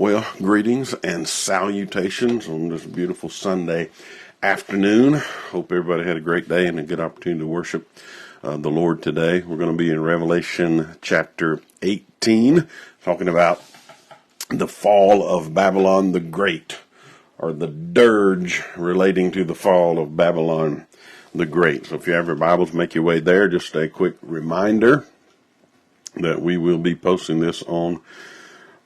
Well, greetings and salutations on this beautiful Sunday afternoon. Hope everybody had a great day and a good opportunity to worship the Lord today. We're going to be in Revelation chapter 18, talking about the fall of Babylon the Great, or the dirge relating to the fall of Babylon the Great. So if you have your Bibles, make your way there. Just a quick reminder that we will be posting this on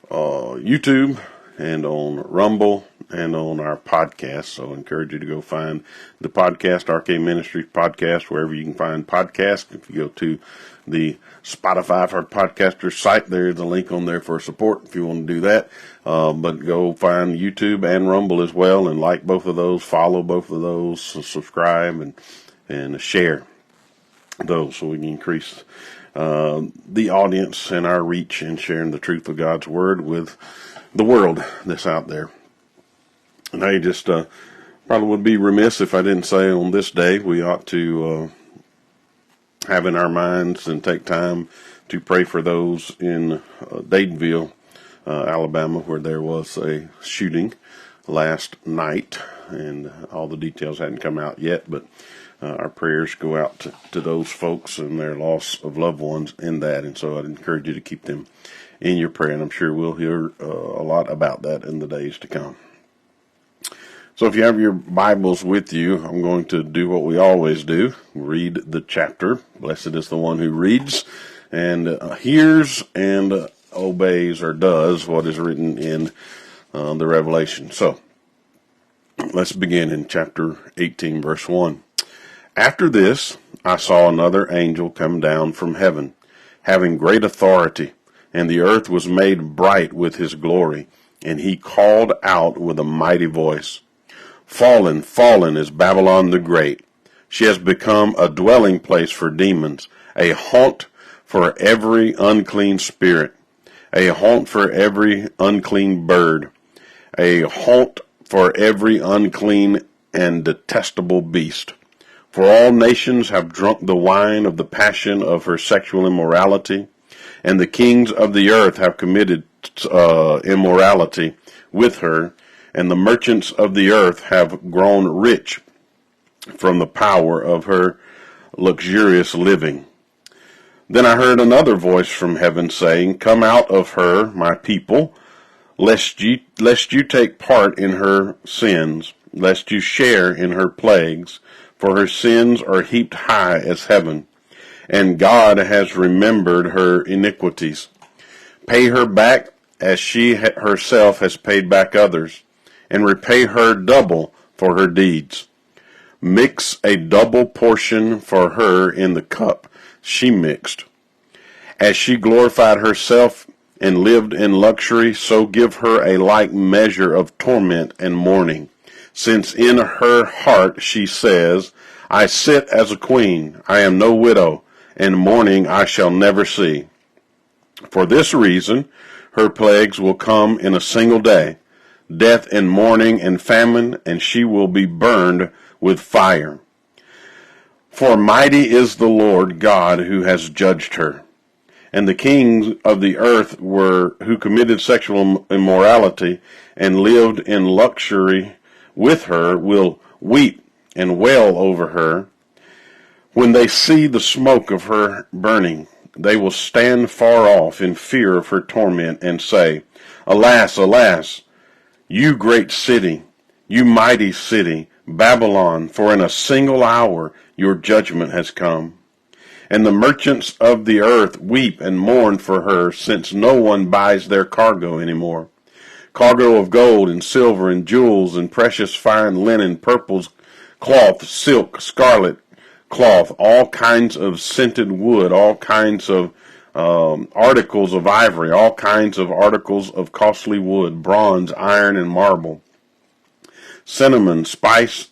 YouTube and on Rumble and on our podcast. So I encourage you to go find the podcast, RK Ministries podcast, wherever you can find podcasts. If you go to the Spotify for Podcasters site, there's a link on there for support if you want to do that. But go find YouTube and Rumble as well and like both of those, follow both of those, subscribe and share those so we can increase the audience and our reach in sharing the truth of God's Word with the world that's out there. And I just probably would be remiss if I didn't say on this day we ought to have in our minds and take time to pray for those in Dadeville, Alabama, where there was a shooting last night, and all the details hadn't come out yet, but our prayers go out to those folks and their loss of loved ones in that. And so I'd encourage you to keep them in your prayer. And I'm sure we'll hear a lot about that in the days to come. So if you have your Bibles with you, I'm going to do what we always do. Read the chapter. Blessed is the one who reads and hears and obeys or does what is written in the Revelation. So let's begin in chapter 18, verse 1. After this, I saw another angel come down from heaven, having great authority, and the earth was made bright with his glory. And he called out with a mighty voice, "Fallen, fallen is Babylon the Great. She has become a dwelling place for demons, a haunt for every unclean spirit, a haunt for every unclean bird, a haunt for every unclean and detestable beast. For all nations have drunk the wine of the passion of her sexual immorality, and the kings of the earth have committed immorality with her, and the merchants of the earth have grown rich from the power of her luxurious living." Then I heard another voice from heaven saying, "Come out of her, my people, lest you take part in her sins, lest you share in her plagues. For her sins are heaped high as heaven, and God has remembered her iniquities. Pay her back as she herself has paid back others, and repay her double for her deeds. Mix a double portion for her in the cup she mixed. As she glorified herself and lived in luxury, so give her a like measure of torment and mourning. Since in her heart she says, I sit as a queen, I am no widow, and mourning I shall never see. For this reason, her plagues will come in a single day, death and mourning and famine, and she will be burned with fire. For mighty is the Lord God who has judged her. And the kings of the earth who committed sexual immorality and lived in luxury with her will weep and wail over her. When they see the smoke of her burning, they will stand far off in fear of her torment and say, Alas, alas, you great city, you mighty city, Babylon, for in a single hour your judgment has come. And the merchants of the earth weep and mourn for her, since no one buys their cargo anymore. Cargo of gold and silver and jewels and precious fine linen, purples, cloth, silk, scarlet cloth, all kinds of scented wood, all kinds of articles of ivory, all kinds of articles of costly wood, bronze, iron, and marble, cinnamon, spice,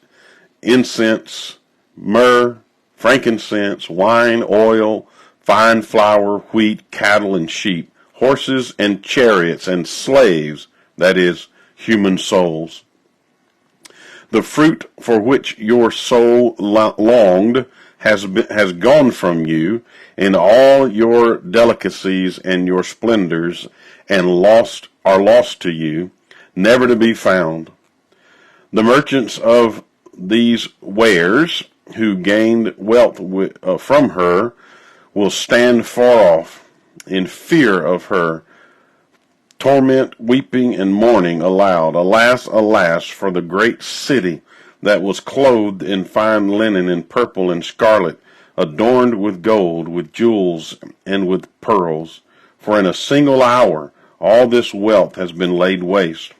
incense, myrrh, frankincense, wine, oil, fine flour, wheat, cattle, and sheep, horses and chariots and slaves, that is, human souls. The fruit for which your soul longed has gone from you, in all your delicacies and your splendors, and lost are lost to you, never to be found. The merchants of these wares who gained wealth from her will stand far off in fear of her, torment, weeping, and mourning aloud. Alas, alas, for the great city that was clothed in fine linen and purple and scarlet, adorned with gold, with jewels, and with pearls. For in a single hour all this wealth has been laid waste.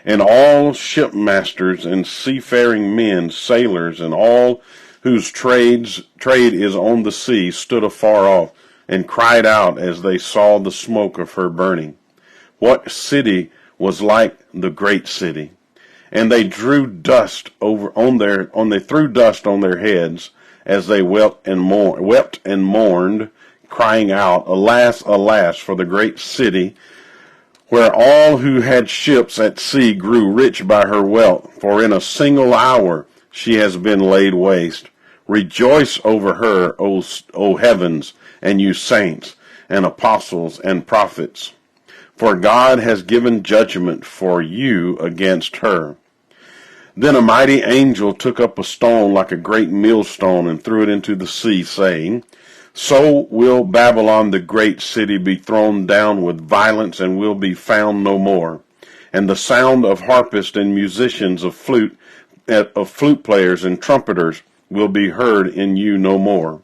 And all shipmasters and seafaring men, sailors, and all whose trade is on the sea, stood afar off, and cried out as they saw the smoke of her burning. What city was like the great city? And they threw dust on their heads as they wept and mourned, crying out, Alas, alas, for the great city, where all who had ships at sea grew rich by her wealth, for in a single hour she has been laid waste. Rejoice over her, O heavens, and you saints, and apostles, and prophets. For God has given judgment for you against her. Then a mighty angel took up a stone like a great millstone and threw it into the sea, saying, So will Babylon the great city be thrown down with violence and will be found no more. And the sound of harpists and musicians of flute players and trumpeters will be heard in you no more.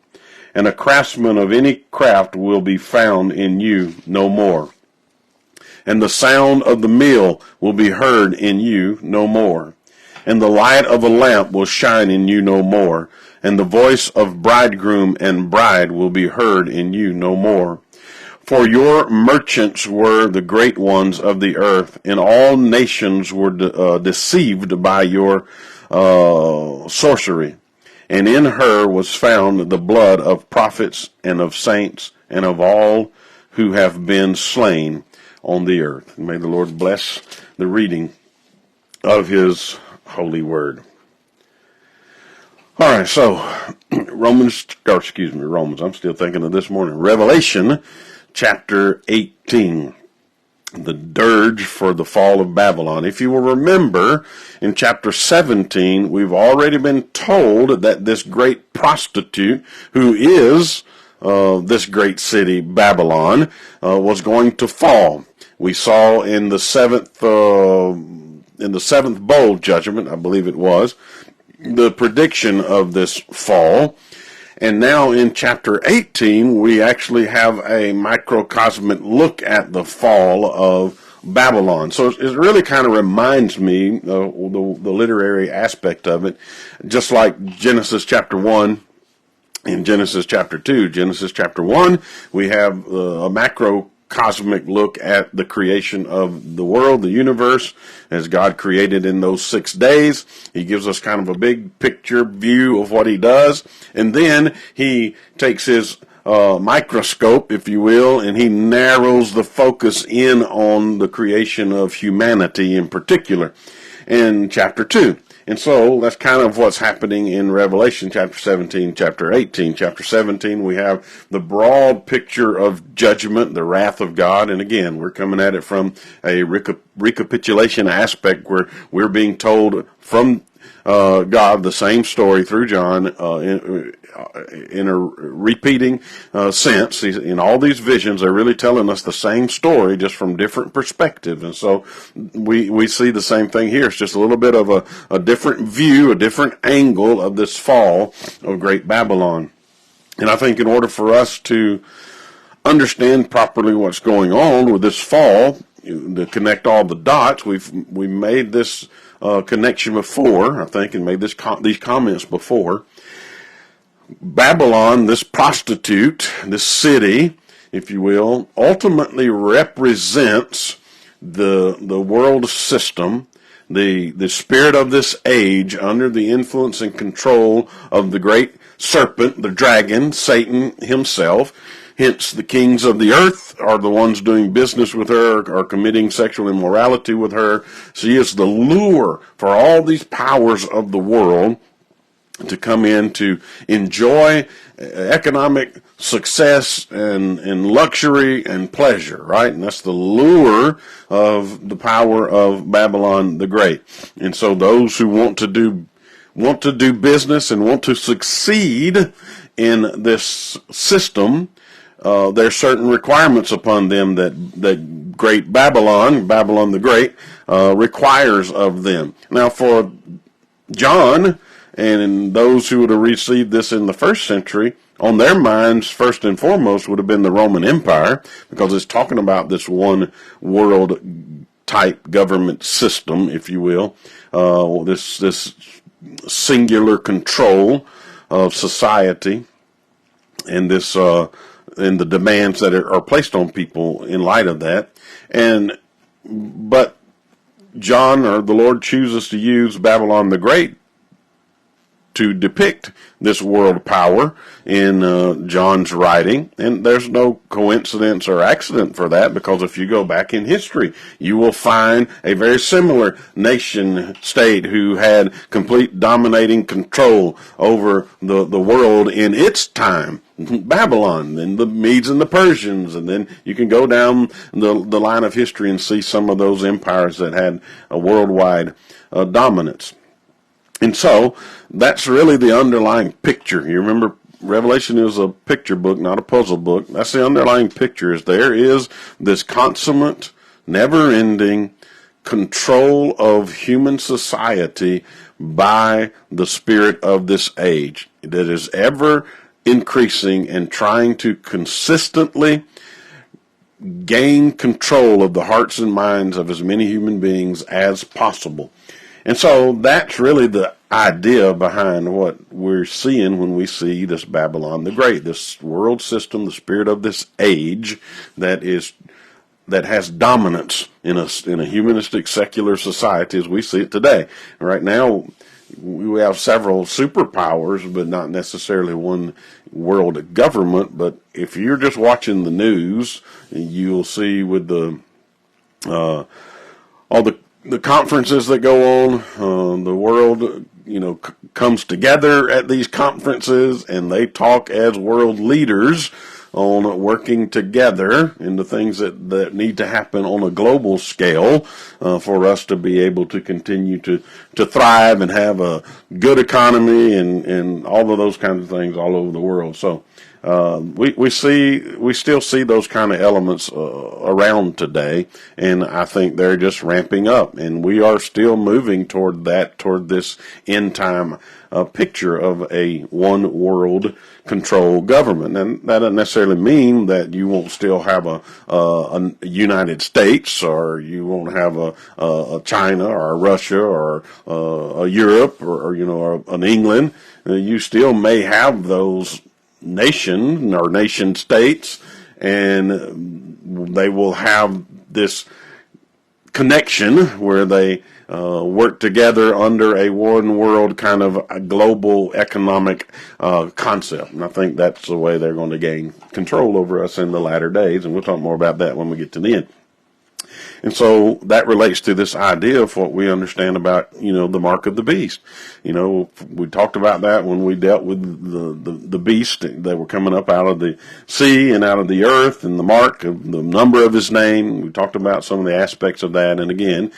And a craftsman of any craft will be found in you no more. And the sound of the mill will be heard in you no more. And the light of a lamp will shine in you no more. And the voice of bridegroom and bride will be heard in you no more. For your merchants were the great ones of the earth, and all nations were deceived by your sorcery. And in her was found the blood of prophets and of saints and of all who have been slain on the earth. May the Lord bless the reading of his holy word. All right, so Romans, I'm still thinking of this morning. Revelation chapter 18. The dirge for the fall of Babylon. If you will remember, in chapter 17, we've already been told that this great prostitute, who is this great city, Babylon, was going to fall. We saw in the seventh bowl judgment, I believe it was, the prediction of this fall. And now in chapter 18, we actually have a microcosmic look at the fall of Babylon. So it really kind of reminds me, the literary aspect of it, just like Genesis chapter 1 and Genesis chapter 2. Genesis chapter 1, we have a macrocosmic look at the creation of the world, the universe, as God created in those 6 days. He gives us kind of a big picture view of what he does. And then he takes his microscope, if you will, and he narrows the focus in on the creation of humanity in particular in chapter 2. And so that's kind of what's happening in Revelation chapter 17, chapter 18. Chapter 17, we have the broad picture of judgment, the wrath of God. And again, we're coming at it from a recapitulation aspect where we're being told from God the same story through John in a repeating sense. In all these visions, they're really telling us the same story, just from different perspectives. And so we see the same thing here. It's just a little bit of a different view, a different angle of this fall of Great Babylon. And I think in order for us to understand properly what's going on with this fall, to connect all the dots, we made this connection before, I think, and made these comments before. Babylon, this prostitute, this city, if you will, ultimately represents the world system, the spirit of this age under the influence and control of the great serpent, the dragon, Satan himself. Hence, the kings of the earth are the ones doing business with her, are committing sexual immorality with her. She is the lure for all these powers of the world. to come in to enjoy economic success and luxury and pleasure, right? And that's the lure of the power of Babylon the Great. And so those who want to do business and want to succeed in this system, there's certain requirements upon them that great Babylon the Great, requires of them. Now, for John and those who would have received this in the first century, on their minds, first and foremost, would have been the Roman Empire, because it's talking about this one world type government system, if you will, this singular control of society, and this and the demands that are placed on people in light of that. But John, or the Lord, chooses to use Babylon the Great to depict this world power in John's writing. And there's no coincidence or accident for that, because if you go back in history, you will find a very similar nation state who had complete dominating control over the world in its time. Babylon, then the Medes and the Persians, and then you can go down the line of history and see some of those empires that had a worldwide dominance. And so that's really the underlying picture. You remember, Revelation is a picture book, not a puzzle book. That's the underlying picture. Is there is this consummate, never-ending control of human society by the spirit of this age that is ever increasing and trying to consistently gain control of the hearts and minds of as many human beings as possible. And so that's really the idea behind what we're seeing when we see this Babylon the Great, this world system, the spirit of this age that has dominance in a humanistic secular society as we see it today. Right now, we have several superpowers, but not necessarily one world government. But if you're just watching the news, you'll see with all the conferences that go on, the world, comes together at these conferences, and they talk as world leaders on working together in the things that need to happen on a global scale for us to be able to continue to thrive and have a good economy and all of those kinds of things all over the world. So we still see those kind of elements around today, and I think they're just ramping up, and we are still moving toward this end time picture of a one world control government. And that doesn't necessarily mean that you won't still have a United States, or you won't have a China or a Russia or a Europe or an England. You still may have those nation states, and they will have this connection where they work together under a one world kind of a global economic concept. And I think that's the way they're going to gain control over us in the latter days, and we'll talk more about that when we get to the end. And so that relates to this idea of what we understand about, the mark of the beast. We talked about that when we dealt with the beast that were coming up out of the sea and out of the earth, and the mark of the number of his name. We talked about some of the aspects of that. And again,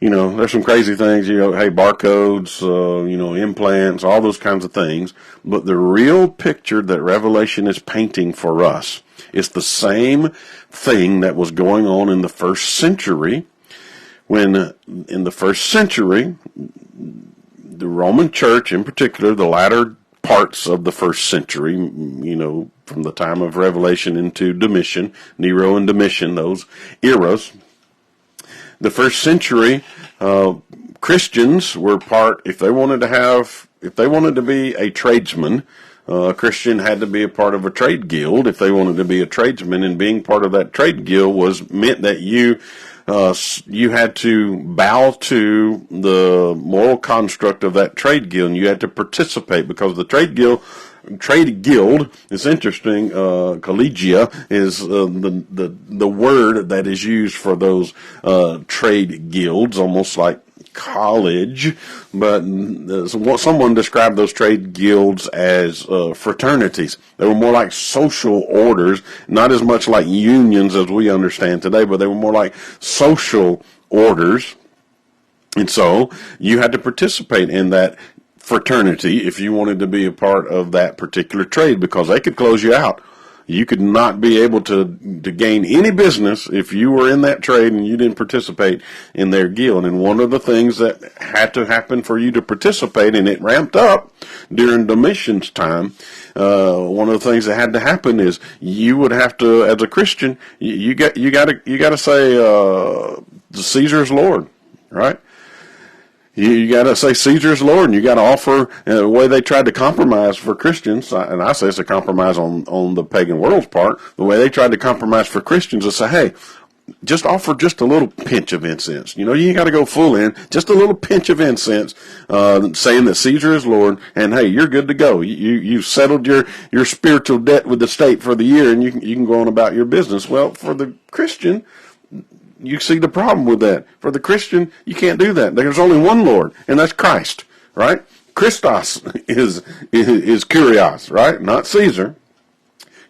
there's some crazy things, hey, barcodes, implants, all those kinds of things. But the real picture that Revelation is painting for us is the same thing that was going on in the first century, when in the first century, the Roman Church in particular, the latter parts of the first century, from the time of Revelation into Domitian, Nero and Domitian, those eras, the first century, Christians were if they wanted to be a tradesman, a Christian had to be a part of a trade guild if they wanted to be a tradesman, and being part of that trade guild meant that you had to bow to the moral construct of that trade guild, and you had to participate, because the trade guild is interesting. Collegia is the word that is used for those trade guilds, almost like college, but someone described those trade guilds as fraternities. They were more like social orders, not as much like unions as we understand today, but they were more like social orders. And so you had to participate in that fraternity if you wanted to be a part of that particular trade, because they could close you out. You could not be able to gain any business if you were in that trade and you didn't participate in their guild. And one of the things that had to happen for you to participate, and it ramped up during Domitian's time, one of the things that had to happen is you would have to, as a Christian, you got to say Caesar's Lord, right? You got to say Caesar is Lord, and you got to offer the way they tried to compromise for Christians, and I say it's a compromise on the pagan world's part. The way they tried to compromise for Christians is say, hey, just offer just a little pinch of incense. You ain't got to go full in, just a little pinch of incense, saying that Caesar is Lord, and hey, you're good to go. You've settled your spiritual debt with the state for the year, and you can go on about your business. Well, for the Christian, you see the problem with that. For the Christian, you can't do that. There's only one Lord, and that's Christ, right? Christos is Kyrios, right? Not Caesar.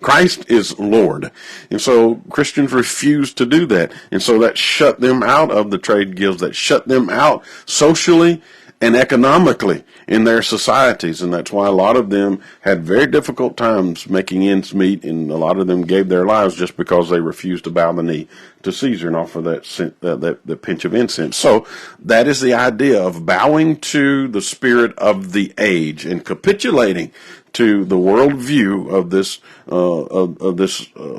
Christ is Lord. And so Christians refused to do that. And so that shut them out of the trade guilds, that shut them out socially and economically in their societies. And that's why a lot of them had very difficult times making ends meet, and a lot of them gave their lives just because they refused to bow the knee to Caesar and offer that pinch of incense. So that is the idea of bowing to the spirit of the age and capitulating to the worldview of this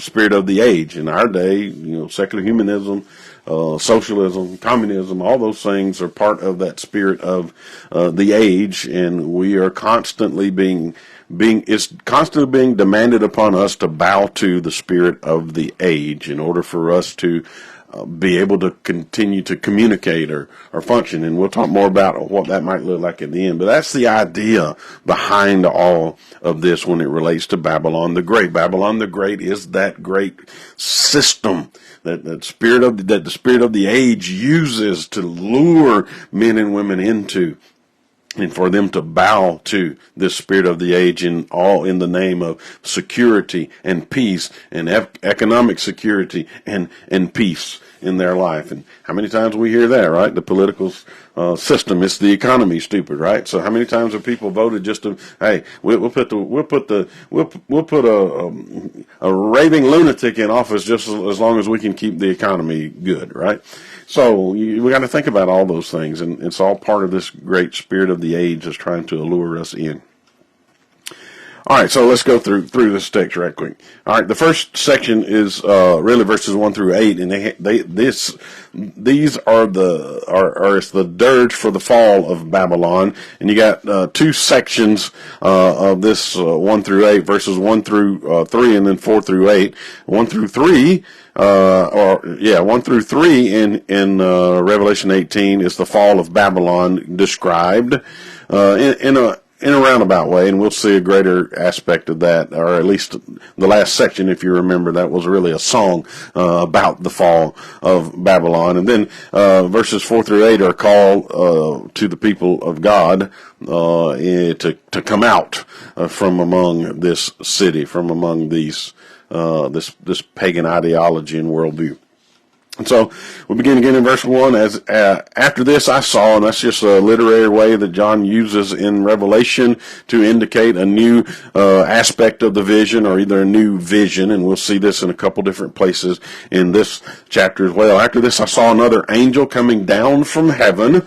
spirit of the age. In our day, secular humanism, socialism, communism, all those things are part of that spirit of the age, and we are constantly being demanded upon us to bow to the spirit of the age in order for us to be able to continue to communicate or function. And we'll talk more about what that might look like at the end. But that's the idea behind all of this when it relates to Babylon the Great. Babylon the Great is that great system that the spirit of the age uses to lure men and women into, and for them to bow to this spirit of the age in the name of security and peace and economic security and peace in their life. And how many times we hear that, right? The political system, it's the economy, stupid, right? So how many times have people voted just to, hey, we'll put a raving lunatic in office just as long as we can keep the economy good, right? So we got to think about all those things, and it's all part of this great spirit of the age that's trying to allure us in. All right, so let's go through this text right quick. All right, the first section is really verses 1 through 8, and these are it's the dirge for the fall of Babylon, and you got two sections of this 1 through 8, verses 1 through 3, and then 4 through 8. 1 through 3. 1 through 3 in Revelation 18 is the fall of Babylon described in a roundabout way, and we'll see a greater aspect of that, or at least the last section, if you remember, that was really a song about the fall of Babylon. And then verses 4 through 8 are called to the people of God to come out from among this city, from among these this pagan ideology and worldview. And so we begin again in verse 1, as after this I saw, and that's just a literary way that John uses in Revelation to indicate a new aspect of the vision, or either a new vision, and we'll see this in a couple different places in this chapter as well. After this I saw another angel coming down from heaven,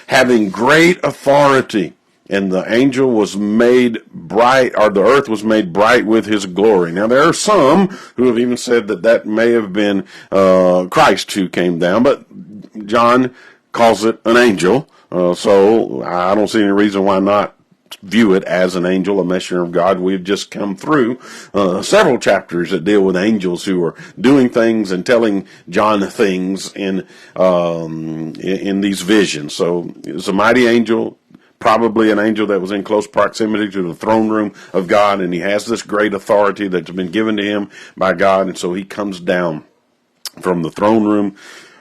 having great authority. And the angel was made bright, or the earth was made bright with his glory. Now, there are some who have even said that may have been Christ who came down, but John calls it an angel. So I don't see any reason why not view it as an angel, a messenger of God. We've just come through several chapters that deal with angels who are doing things and telling John things in these visions. So it's a mighty angel, probably an angel that was in close proximity to the throne room of God, and he has this great authority that's been given to him by God, and so he comes down from the throne room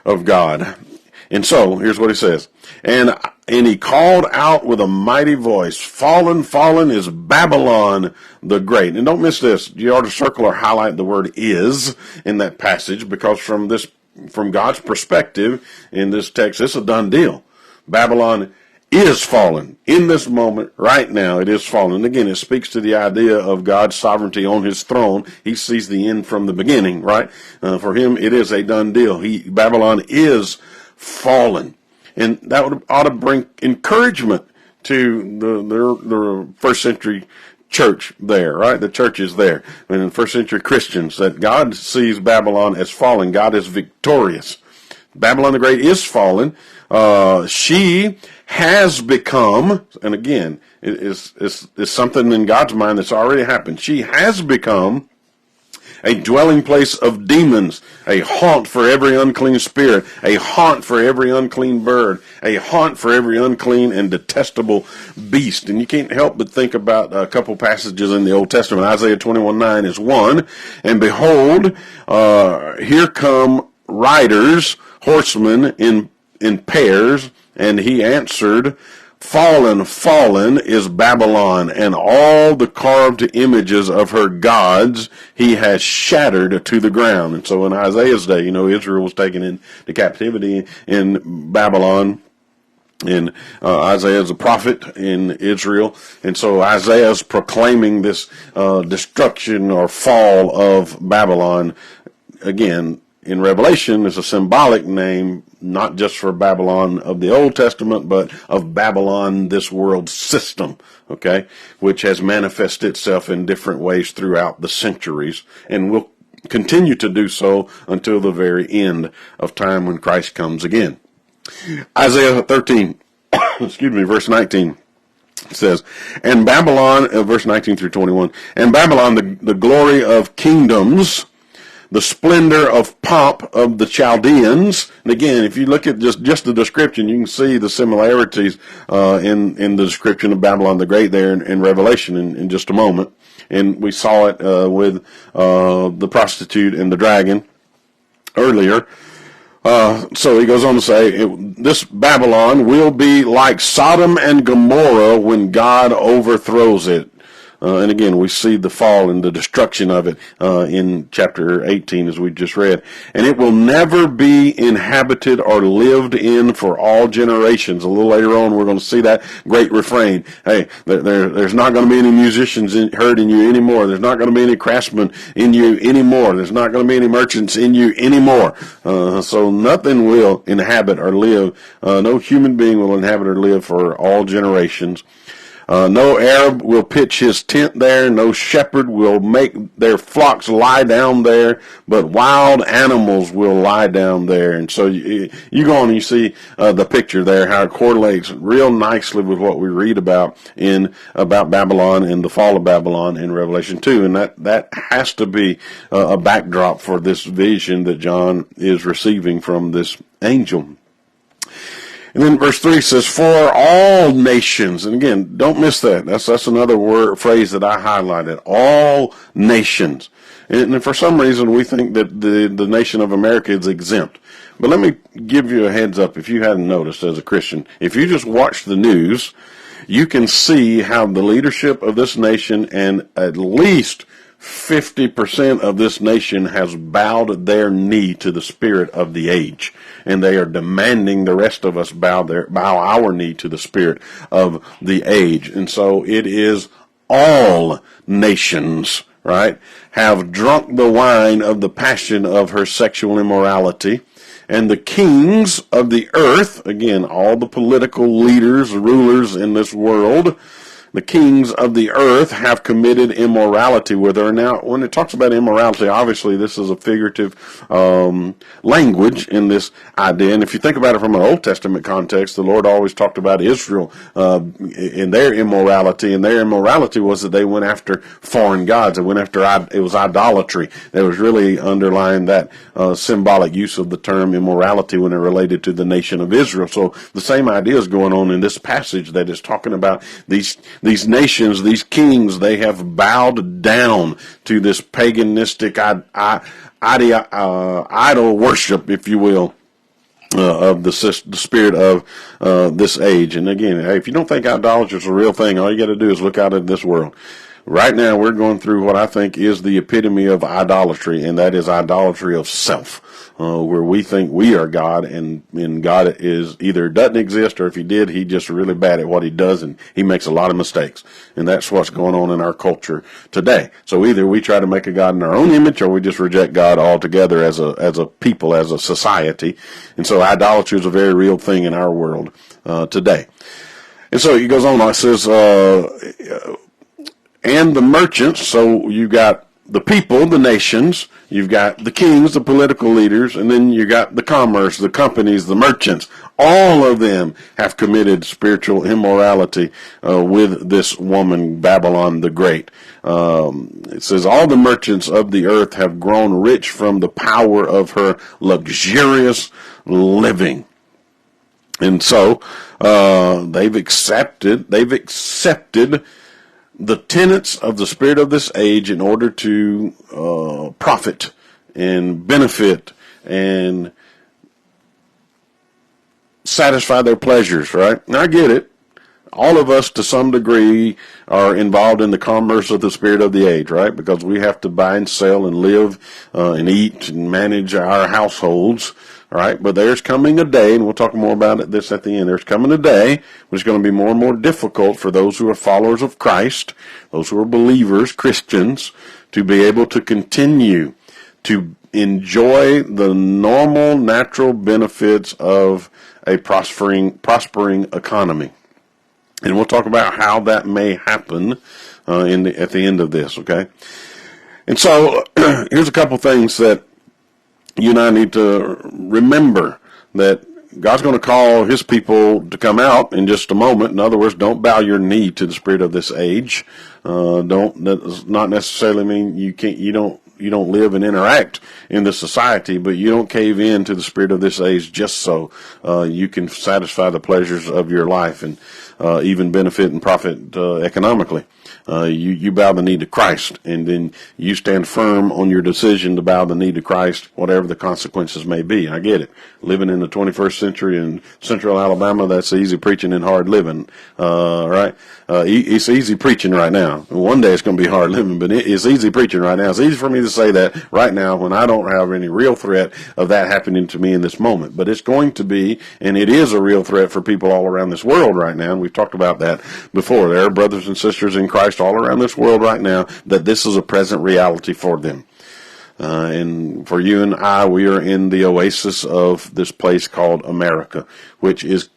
of God. And so, here's what he says. And he called out with a mighty voice, fallen, fallen is Babylon the Great. And don't miss this. You ought to circle or highlight the word is in that passage, because from God's perspective in this text, it's a done deal. Babylon is fallen. In this moment, right now, it is fallen. And again, it speaks to the idea of God's sovereignty on his throne. He sees the end from the beginning, right? For him, it is a done deal. Babylon is fallen. And that ought to bring encouragement to the first century church there, right? The church is there. And in first century Christians, that God sees Babylon as fallen. God is victorious. Babylon the Great is fallen. She has become, and again, it is something in God's mind that's already happened. She has become a dwelling place of demons, a haunt for every unclean spirit, a haunt for every unclean bird, a haunt for every unclean and detestable beast. And you can't help but think about a couple passages in the Old Testament. Isaiah 21:9 is one. And behold, here come riders, horsemen in pairs, and he answered, fallen, fallen is Babylon, and all the carved images of her gods he has shattered to the ground. And so in Isaiah's day, Israel was taken into captivity in Babylon. And Isaiah is a prophet in Israel. And so Isaiah is proclaiming this destruction or fall of Babylon. Again, in Revelation, is a symbolic name, not just for Babylon of the Old Testament, but of Babylon, this world system, okay, which has manifested itself in different ways throughout the centuries and will continue to do so until the very end of time when Christ comes again. Isaiah 13, verse 19 says, and Babylon, verse 19 through 21, and Babylon, the glory of kingdoms, the splendor of pomp of the Chaldeans. And again, if you look at just the description, you can see the similarities in the description of Babylon the Great there in Revelation in just a moment. And we saw it with the prostitute and the dragon earlier. So he goes on to say, this Babylon will be like Sodom and Gomorrah when God overthrows it. And again, we see the fall and the destruction of it in chapter 18, as we just read. And it will never be inhabited or lived in for all generations. A little later on, we're going to see that great refrain. Hey, there's not going to be any musicians heard in you anymore. There's not going to be any craftsmen in you anymore. There's not going to be any merchants in you anymore. So nothing will inhabit or live. No human being will inhabit or live for all generations. No Arab will pitch his tent there. No shepherd will make their flocks lie down there, but wild animals will lie down there. And so you go on and you see the picture there, how it correlates real nicely with what we read about Babylon and the fall of Babylon in Revelation 2. And that has to be a backdrop for this vision that John is receiving from this angel. And then verse 3 says, for all nations, and again, don't miss that. That's another phrase that I highlighted, all nations. And for some reason, we think that the nation of America is exempt. But let me give you a heads up, if you hadn't noticed as a Christian. If you just watch the news, you can see how the leadership of this nation and at least 50% of this nation has bowed their knee to the spirit of the age, and they are demanding the rest of us bow our knee to the spirit of the age. And so it is all nations, right, have drunk the wine of the passion of her sexual immorality, and the kings of the earth, again, all the political leaders, rulers in this world, the kings of the earth have committed immorality with her. Now, when it talks about immorality, obviously this is a figurative language in this idea. And if you think about it from an Old Testament context, the Lord always talked about Israel in their immorality. And their immorality was that they went after foreign gods. They went after, it was idolatry. That was really underlying that symbolic use of the term immorality when it related to the nation of Israel. So the same idea is going on in this passage that is talking about these nations, these kings. They have bowed down to this paganistic idol worship, if you will. of the spirit of this age. And again, hey, if you don't think idolatry is a real thing, all you got to do is look out at this world. Right now, we're going through what I think is the epitome of idolatry, and that is idolatry of self, where we think we are God, and God is either doesn't exist, or if he did, he's just really bad at what he does, and he makes a lot of mistakes. And that's what's going on in our culture today. So either we try to make a God in our own image, or we just reject God altogether as a people, as a society. And so idolatry is a very real thing in our world today. And so he goes on, it says, and the merchants, so you got the people, the nations, you've got the kings, the political leaders, and then you got the commerce, the companies, the merchants. All of them have committed spiritual immorality with this woman, Babylon the Great. It says, all the merchants of the earth have grown rich from the power of her luxurious living. And so they've accepted the tenets of the spirit of this age in order to profit and benefit and satisfy their pleasures, right? Now, I get it. All of us, to some degree, are involved in the commerce of the spirit of the age, right? Because we have to buy and sell and live and eat and manage our households, right? But there's coming a day, and we'll talk more about this at the end, there's coming a day which is going to be more and more difficult for those who are followers of Christ, those who are believers, Christians, to be able to continue to enjoy the normal, natural benefits of a prospering economy. And we'll talk about how that may happen at the end of this, okay? And so here's a couple things that you and I need to remember, that God's going to call his people to come out in just a moment. In other words, don't bow your knee to the spirit of this age. That does not necessarily mean you don't live and interact in the society, but you don't cave in to the spirit of this age just so you can satisfy the pleasures of your life and even benefit and profit economically. You bow the knee to Christ, and then you stand firm on your decision to bow the knee to Christ, whatever the consequences may be. I get it. Living in the 21st century in central Alabama, that's easy preaching and hard living, right? It's easy preaching right now. One day it's going to be hard living, but it's easy preaching right now. It's easy for me to say that right now when I don't have any real threat of that happening to me in this moment. But it's going to be, and it is a real threat for people all around this world right now, and we've talked about that before. There are brothers and sisters in Christ all around this world right now that this is a present reality for them. And for you and I, we are in the oasis of this place called America, which is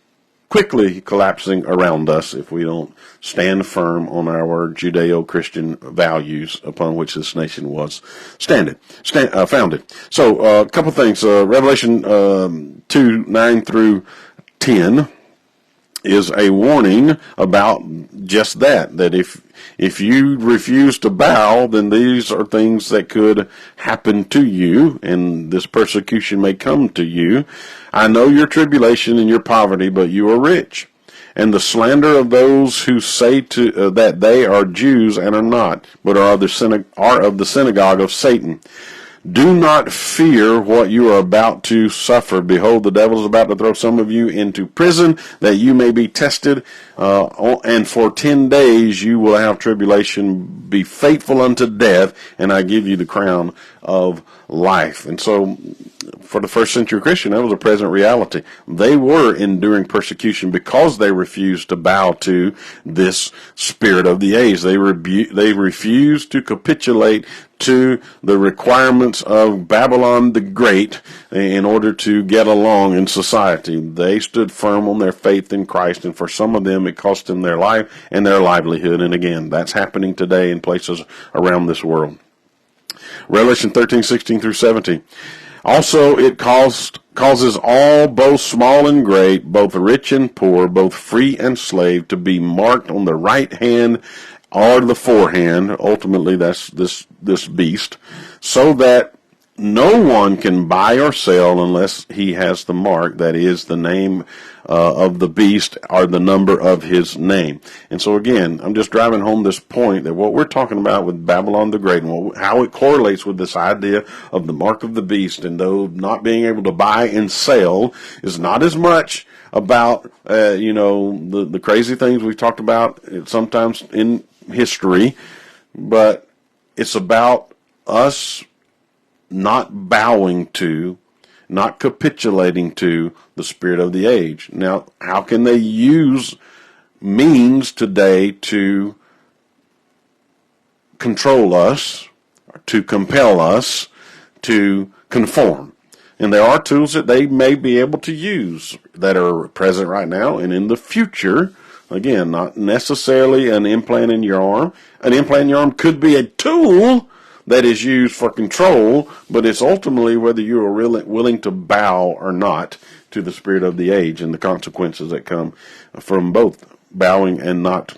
quickly collapsing around us if we don't stand firm on our Judeo-Christian values upon which this nation was founded. So a couple things. Revelation 2:9 through 10 is a warning about just that if you refuse to bow, then these are things that could happen to you, and this persecution may come to you. I know your tribulation and your poverty, but you are rich. And the slander of those who say that they are Jews and are not, but are of the synagogue of Satan. Do not fear what you are about to suffer. Behold, the devil is about to throw some of you into prison, that you may be tested, and for 10 days you will have tribulation. Be faithful unto death, and I give you the crown of life. And so, for the first century Christian, that was a present reality. They were enduring persecution because they refused to bow to this spirit of the age. They refused to capitulate to the requirements of Babylon the Great in order to get along in society. They stood firm on their faith in Christ, and for some of them it cost them their life and their livelihood. And again, that's happening today in places around this world. Revelation 13:16 through 17. Also, it causes all, both small and great, both rich and poor, both free and slave, to be marked on the right hand or the forehand. Ultimately, that's this beast, so that no one can buy or sell unless he has the mark, that is the name of the beast or the number of his name. And so again, I'm just driving home this point that what we're talking about with Babylon the Great and how it correlates with this idea of the mark of the beast, and though not being able to buy and sell is not as much about the crazy things we've talked about sometimes in history, but it's about us not bowing to, not capitulating to the spirit of the age. Now, how can they use means today to control us, to compel us to conform? And there are tools that they may be able to use that are present right now and in the future. Again, not necessarily an implant in your arm. An implant in your arm could be a tool that is used for control, but it's ultimately whether you are really willing to bow or not to the spirit of the age and the consequences that come from both bowing and not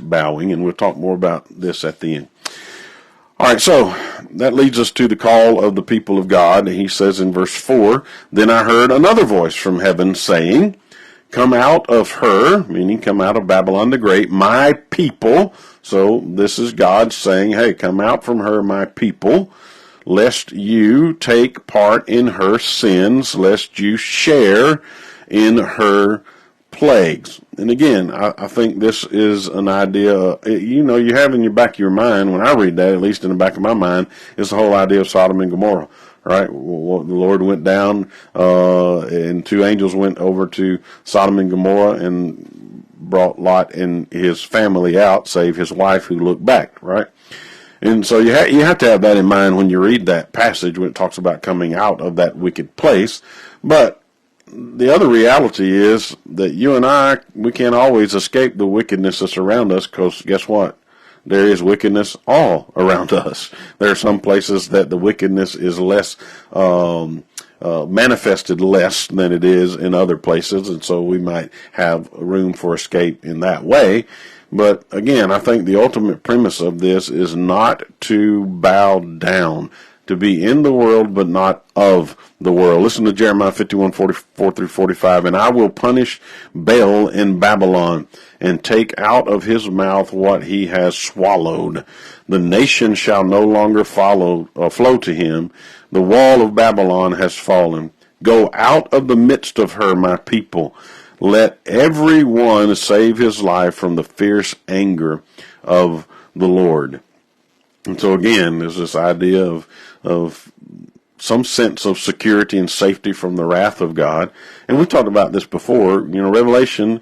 bowing. And we'll talk more about this at the end. All right, so that leads us to the call of the people of God. He says in verse 4, "Then I heard another voice from heaven saying, 'Come out of her,'" meaning come out of Babylon the Great, "'my people.'" So this is God saying, hey, come out from her, my people, "'lest you take part in her sins, lest you share in her plagues.'" And again, I think this is an idea, you have in your back of your mind, when I read that, at least in the back of my mind, is the whole idea of Sodom and Gomorrah. Right, well, the Lord went down, and two angels went over to Sodom and Gomorrah and brought Lot and his family out, save his wife who looked back. Right, and so you have to have that in mind when you read that passage when it talks about coming out of that wicked place. But the other reality is that you and we can't always escape the wickedness that's around us, because guess what? There is wickedness all around us. There are some places that the wickedness is less manifested less than it is in other places, and so we might have room for escape in that way. But again, I think the ultimate premise of this is not to bow down, to be in the world but not of the world. Listen to Jeremiah 51:44 through 45. "And I will punish Baal in Babylon, and take out of his mouth what he has swallowed. The nation shall no longer flow to him. The wall of Babylon has fallen. Go out of the midst of her, my people. Let every one save his life from the fierce anger of the Lord." And so again, there's this idea of some sense of security and safety from the wrath of God. And we've talked about this before. Revelation,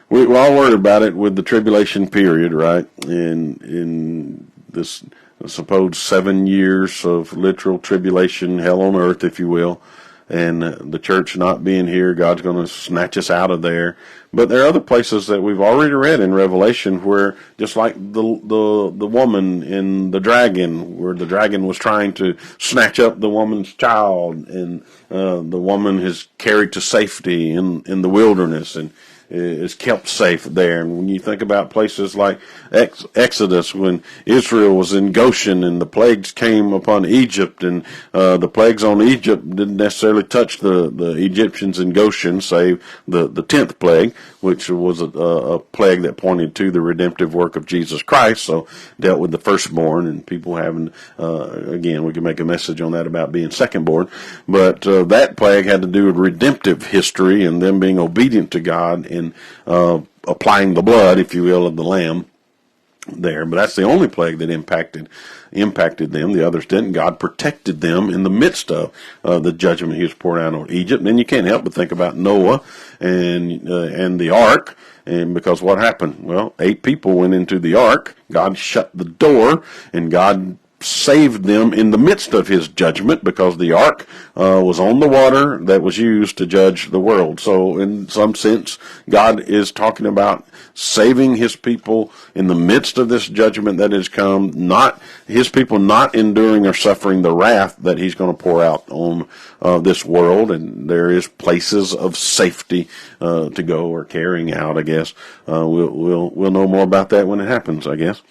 we're all worried about it with the tribulation period, right? In this supposed 7 years of literal tribulation, hell on earth, if you will. And the church not being here, God's going to snatch us out of there. But there are other places that we've already read in Revelation where, just like the woman in the dragon, where the dragon was trying to snatch up the woman's child, and the woman is carried to safety in the wilderness and is kept safe there. And when you think about places like Exodus, when Israel was in Goshen and the plagues came upon Egypt, and the plagues on Egypt didn't necessarily touch the Egyptians in Goshen, save the 10th plague, which was a plague that pointed to the redemptive work of Jesus Christ, so dealt with the firstborn and people having, again, we can make a message on that about being secondborn, but that plague had to do with redemptive history and them being obedient to God in applying the blood, if you will, of the lamb there. But that's the only plague that impacted them. The others didn't. God protected them in the midst of the judgment he was pouring out on Egypt. And then you can't help but think about Noah and the ark. And because what happened? Well, 8 people went into the ark. God shut the door, and God saved them in the midst of his judgment, because the ark was on the water that was used to judge the world. So in some sense, God is talking about saving his people in the midst of this judgment that has come, not his people not enduring or suffering the wrath that he's going to pour out on this world. And there is places of safety to go, or carrying out, I guess. We'll know more about that when it happens, I guess.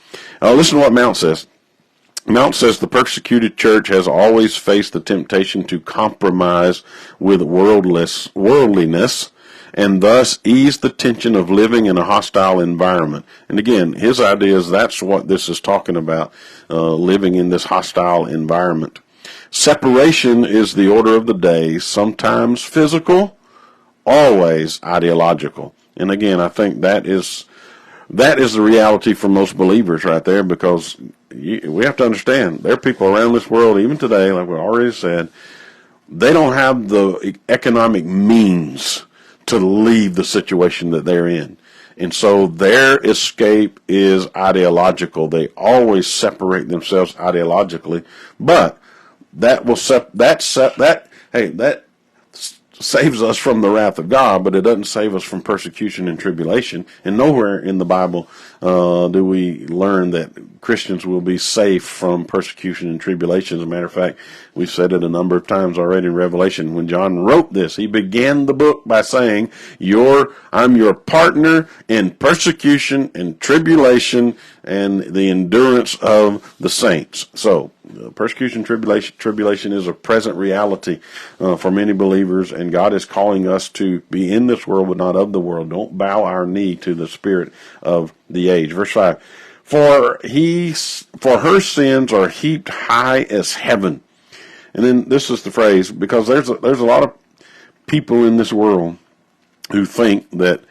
Listen to what Mount says. Mount says the persecuted church has always faced the temptation to compromise with worldliness and thus ease the tension of living in a hostile environment. And again, his idea is that's what this is talking about, living in this hostile environment. Separation is the order of the day, sometimes physical, always ideological. And again, I think that is the reality for most believers right there, because we have to understand there are people around this world, even today, like we already said, they don't have the economic means to leave the situation that they're in. And so their escape is ideological. They always separate themselves ideologically, but that saves us from the wrath of God, but it doesn't save us from persecution and tribulation. And nowhere in the Bible do we learn that Christians will be safe from persecution and tribulation. As a matter of fact, we've said it a number of times already in Revelation. When John wrote this, he began the book by saying, I'm your partner in persecution and tribulation and the endurance of the saints. So, persecution, tribulation is a present reality for many believers, and God is calling us to be in this world but not of the world. Don't bow our knee to the spirit of the age. Verse 5, for her sins are heaped high as heaven. And then this is the phrase, because there's a lot of people in this world who think that,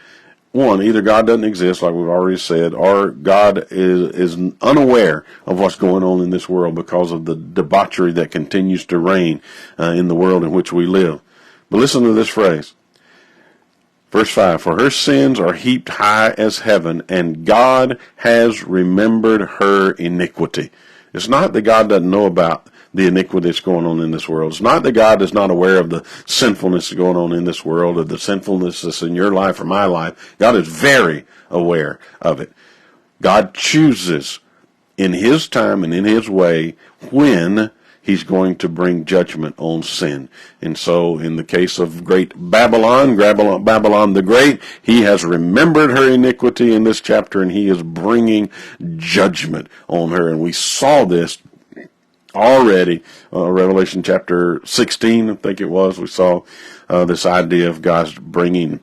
one, either God doesn't exist, like we've already said, or God is unaware of what's going on in this world because of the debauchery that continues to reign in the world in which we live. But listen to this phrase. Verse 5, for her sins are heaped high as heaven, and God has remembered her iniquity. It's not that God doesn't know about the iniquity that's going on in this world. It's not that God is not aware of the sinfulness that's going on in this world, or the sinfulness that's in your life or my life. God is very aware of it. God chooses in His time and in His way when He's going to bring judgment on sin. And so in the case of great Babylon the Great, He has remembered her iniquity in this chapter, and He is bringing judgment on her. And we saw this already, Revelation chapter 16, I think it was, we saw this idea of God's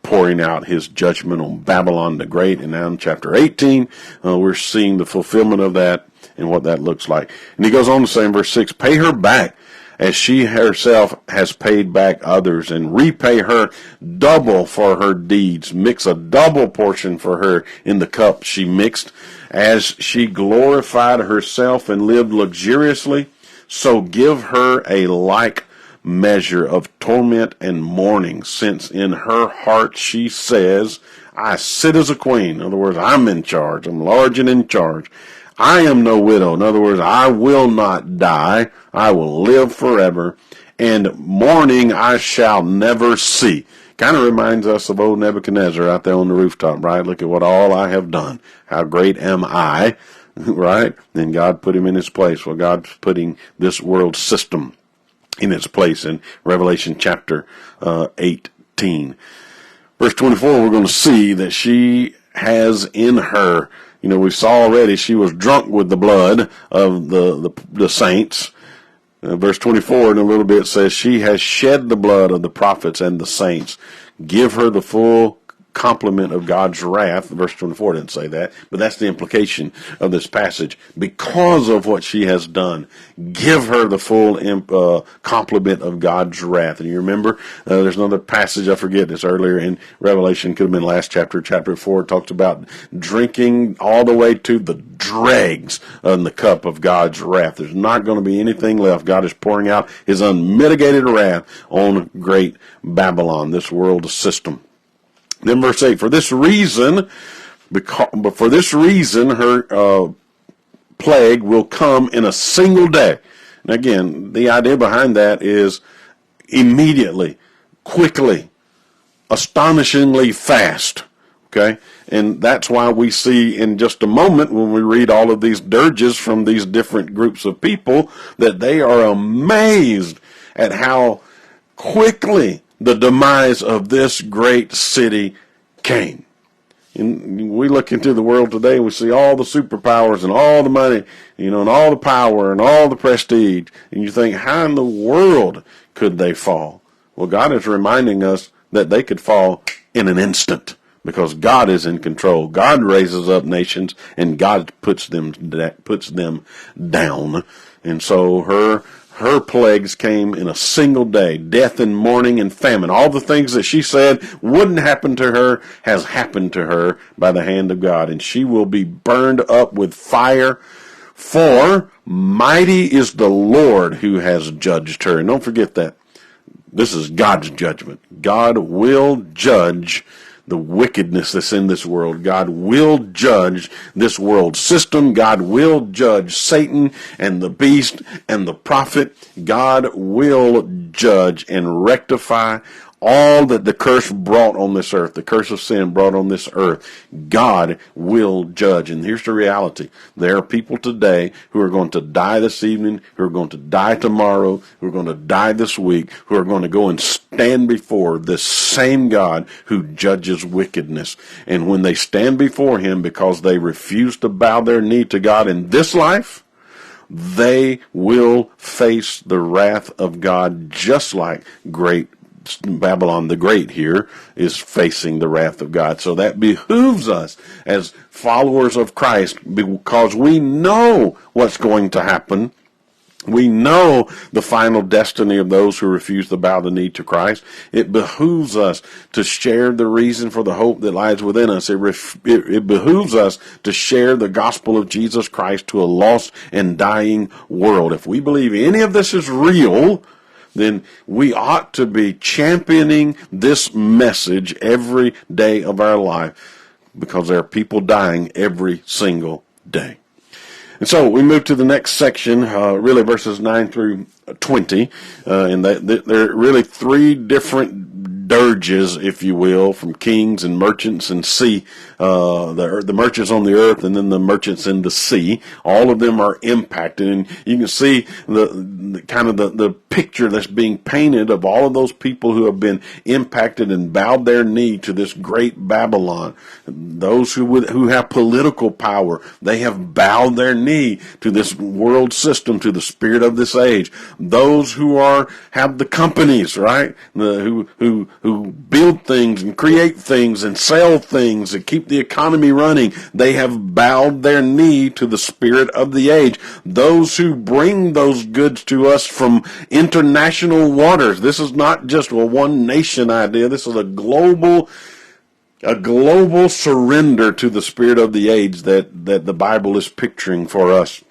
pouring out His judgment on Babylon the Great. And now in chapter 18, we're seeing the fulfillment of that and what that looks like. And he goes on to say in verse 6, pay her back as she herself has paid back others, and repay her double for her deeds. Mix a double portion for her in the cup she mixed. As she glorified herself and lived luxuriously, so give her a like measure of torment and mourning, since in her heart she says, I sit as a queen. In other words, I'm in charge. I'm large and in charge. I am no widow. In other words, I will not die. I will live forever. And mourning I shall never see. Kind of reminds us of old Nebuchadnezzar out there on the rooftop, right? Look at what all I have done. How great am I, right? And God put him in his place. Well, God's putting this world system in its place in Revelation chapter 18. Verse 24, we're going to see that she has in her, we saw already she was drunk with the blood of the saints. Verse 24 in a little bit says she has shed the blood of the prophets and the saints. Give her the full complement of God's wrath. Verse 24 didn't say that, but that's the implication of this passage. Because of what she has done, give her the full complement of God's wrath. And you remember, there's another passage, I forget, it's earlier in Revelation, could have been last chapter 4, it talks about drinking all the way to the dregs in the cup of God's wrath. There's not going to be anything left. God is pouring out His unmitigated wrath on great Babylon, this world system. Then verse 8, for this reason, her plague will come in a single day. And again, the idea behind that is immediately, quickly, astonishingly fast. Okay? And that's why we see in just a moment when we read all of these dirges from these different groups of people that they are amazed at how quickly the demise of this great city came. And we look into the world today and we see all the superpowers and all the money, and all the power and all the prestige. And you think, how in the world could they fall? Well, God is reminding us that they could fall in an instant because God is in control. God raises up nations and God puts them down. And so her plagues came in a single day. Death and mourning and famine. All the things that she said wouldn't happen to her has happened to her by the hand of God. And she will be burned up with fire. For mighty is the Lord who has judged her. And don't forget that. This is God's judgment. God will judge the wickedness that's in this world. God will judge this world system. God will judge Satan and the beast and the prophet. God will judge and rectify all that the curse brought on this earth, the curse of sin brought on this earth. God will judge. And here's the reality. There are people today who are going to die this evening, who are going to die tomorrow, who are going to die this week, who are going to go and stand before this same God who judges wickedness. And when they stand before him because they refuse to bow their knee to God in this life, they will face the wrath of God just like great Babylon the Great here is facing the wrath of God. So that behooves us as followers of Christ because we know what's going to happen. We know the final destiny of those who refuse to bow the knee to Christ. It behooves us to share the reason for the hope that lies within us. It behooves us to share the gospel of Jesus Christ to a lost and dying world. If we believe any of this is real, then we ought to be championing this message every day of our life because there are people dying every single day. And so we move to the next section, really verses 9 through 20, and there are really three different dirges, if you will, from kings and merchants and sea, the merchants on the earth and then the merchants in the sea. All of them are impacted, and you can see the picture that's being painted of all of those people who have been impacted and bowed their knee to this great Babylon. Those who have political power, they have bowed their knee to this world system, to the spirit of this age. Those who have the companies, right? Who build things and create things and sell things and keep the economy running, they have bowed their knee to the spirit of the age. Those who bring those goods to us from international waters. This is not just a one nation idea. This is a global surrender to the spirit of the age that the Bible is picturing for us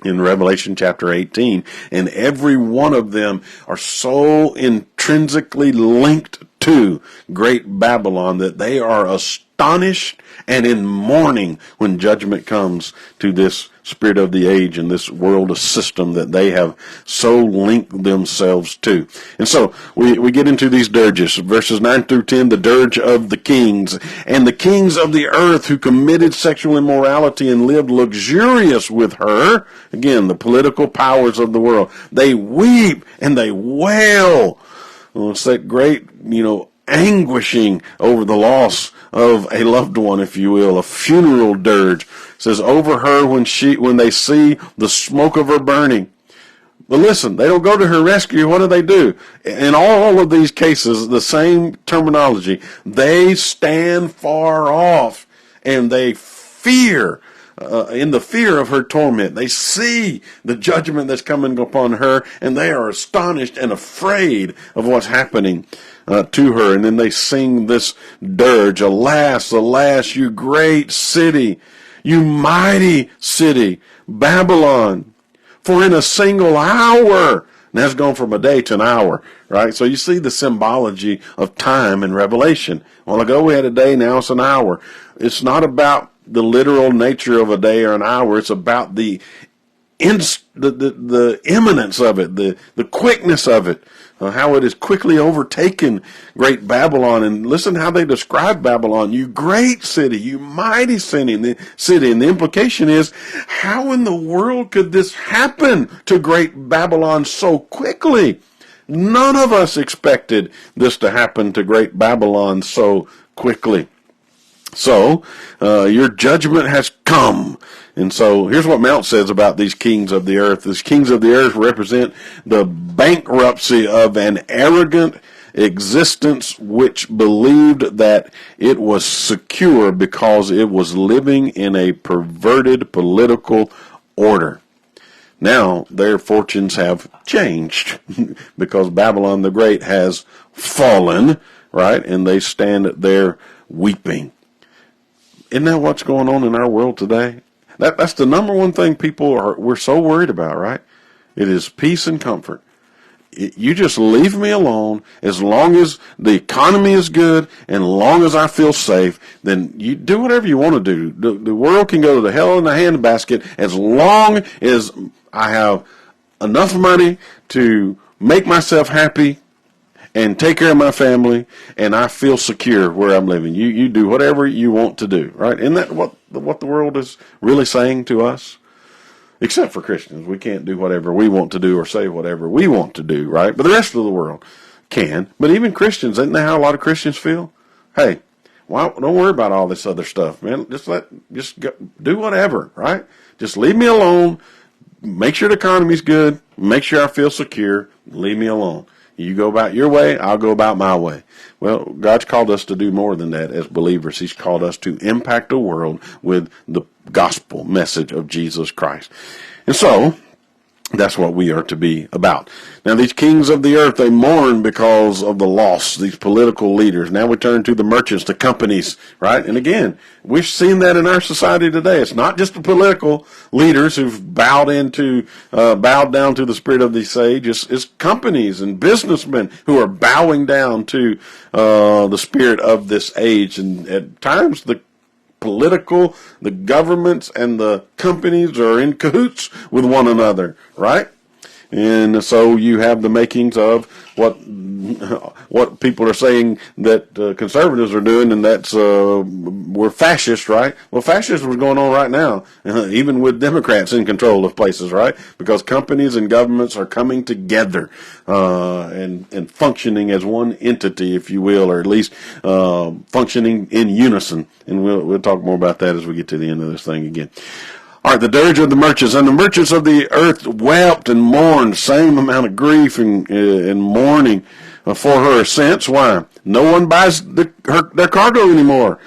in Revelation chapter 18. And every one of them are so intrinsically linked to great Babylon that they are astonished and in mourning when judgment comes to this spirit of the age and this world system that they have so linked themselves to. And so we get into these dirges, verses 9 through 10, the dirge of the kings, and the kings of the earth who committed sexual immorality and lived luxurious with her. Again, the political powers of the world. They weep and they wail. Well, it's that great, anguishing over the loss of a loved one, if you will, a funeral dirge. It says, over her when they see the smoke of her burning. But listen, they don't go to her rescue. What do? In all of these cases, the same terminology. They stand far off and they fear. In the fear of her torment, they see the judgment that's coming upon her, and they are astonished and afraid of what's happening to her. And then they sing this dirge, alas, alas, you great city, you mighty city, Babylon, for in a single hour, and that's gone from a day to an hour, right? So you see the symbology of time in Revelation. A while ago we had a day, now it's an hour. It's not about the literal nature of a day or an hour. It's about the imminence of it, the quickness of it, how it is quickly overtaken great Babylon. And listen how they describe Babylon. You great city, you mighty city. And the implication is, how in the world could this happen to great Babylon so quickly? None of us expected this to happen to great Babylon so quickly. So, your judgment has come. And so here's what Mount says about these kings of the earth. These kings of the earth represent the bankruptcy of an arrogant existence which believed that it was secure because it was living in a perverted political order. Now their fortunes have changed because Babylon the Great has fallen, right? And they stand there weeping. Isn't that what's going on in our world today? That's the number one thing we're so worried about, right? It is peace and comfort. You just leave me alone. As long as the economy is good and long as I feel safe, then you do whatever you want to do. The world can go to the hell in the handbasket as long as I have enough money to make myself happy and take care of my family, and I feel secure where I'm living. You do whatever you want to do, right? Isn't that what the world is really saying to us? Except for Christians. We can't do whatever we want to do or say whatever we want to do, right? But the rest of the world can. But even Christians, isn't that how a lot of Christians feel? Hey, don't worry about all this other stuff, man. Just do whatever, right? Just leave me alone. Make sure the economy's good. Make sure I feel secure. Leave me alone. You go about your way, I'll go about my way. Well, God's called us to do more than that as believers. He's called us to impact the world with the gospel message of Jesus Christ. And so, that's what we are to be about. Now, these kings of the earth, they mourn because of the loss, these political leaders. Now we turn to the merchants, the companies, right? And again, we've seen that in our society today. It's not just the political leaders who've bowed down to the spirit of the age. It's companies and businessmen who are bowing down to the spirit of this age. And at times, the governments and the companies are in cahoots with one another, right? And so you have the makings of what people are saying that conservatives are doing, and that's we're fascist, right? Well, fascism is going on right now, even with Democrats in control of places, right? Because companies and governments are coming together and functioning as one entity, if you will, or at least functioning in unison. And we'll talk more about that as we get to the end of this thing again. All right, the dirge of the merchants. And the merchants of the earth wept and mourned, same amount of grief and mourning for her ascents. Why? No one buys their cargo anymore.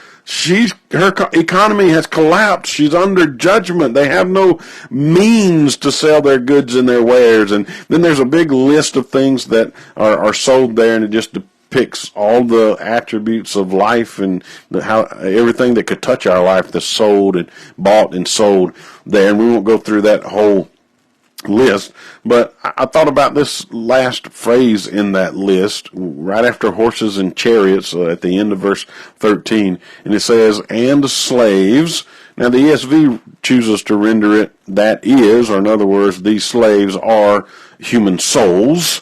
Her economy has collapsed. She's under judgment. They have no means to sell their goods and their wares. And then there's a big list of things that are sold there, and it just depicts all the attributes of life and how everything that could touch our life that's sold and bought and sold there. And we won't go through that whole list, but I thought about this last phrase in that list right after horses and chariots at the end of verse 13, and it says, and slaves. Now the ESV chooses to render it that is, or in other words, these slaves are human souls.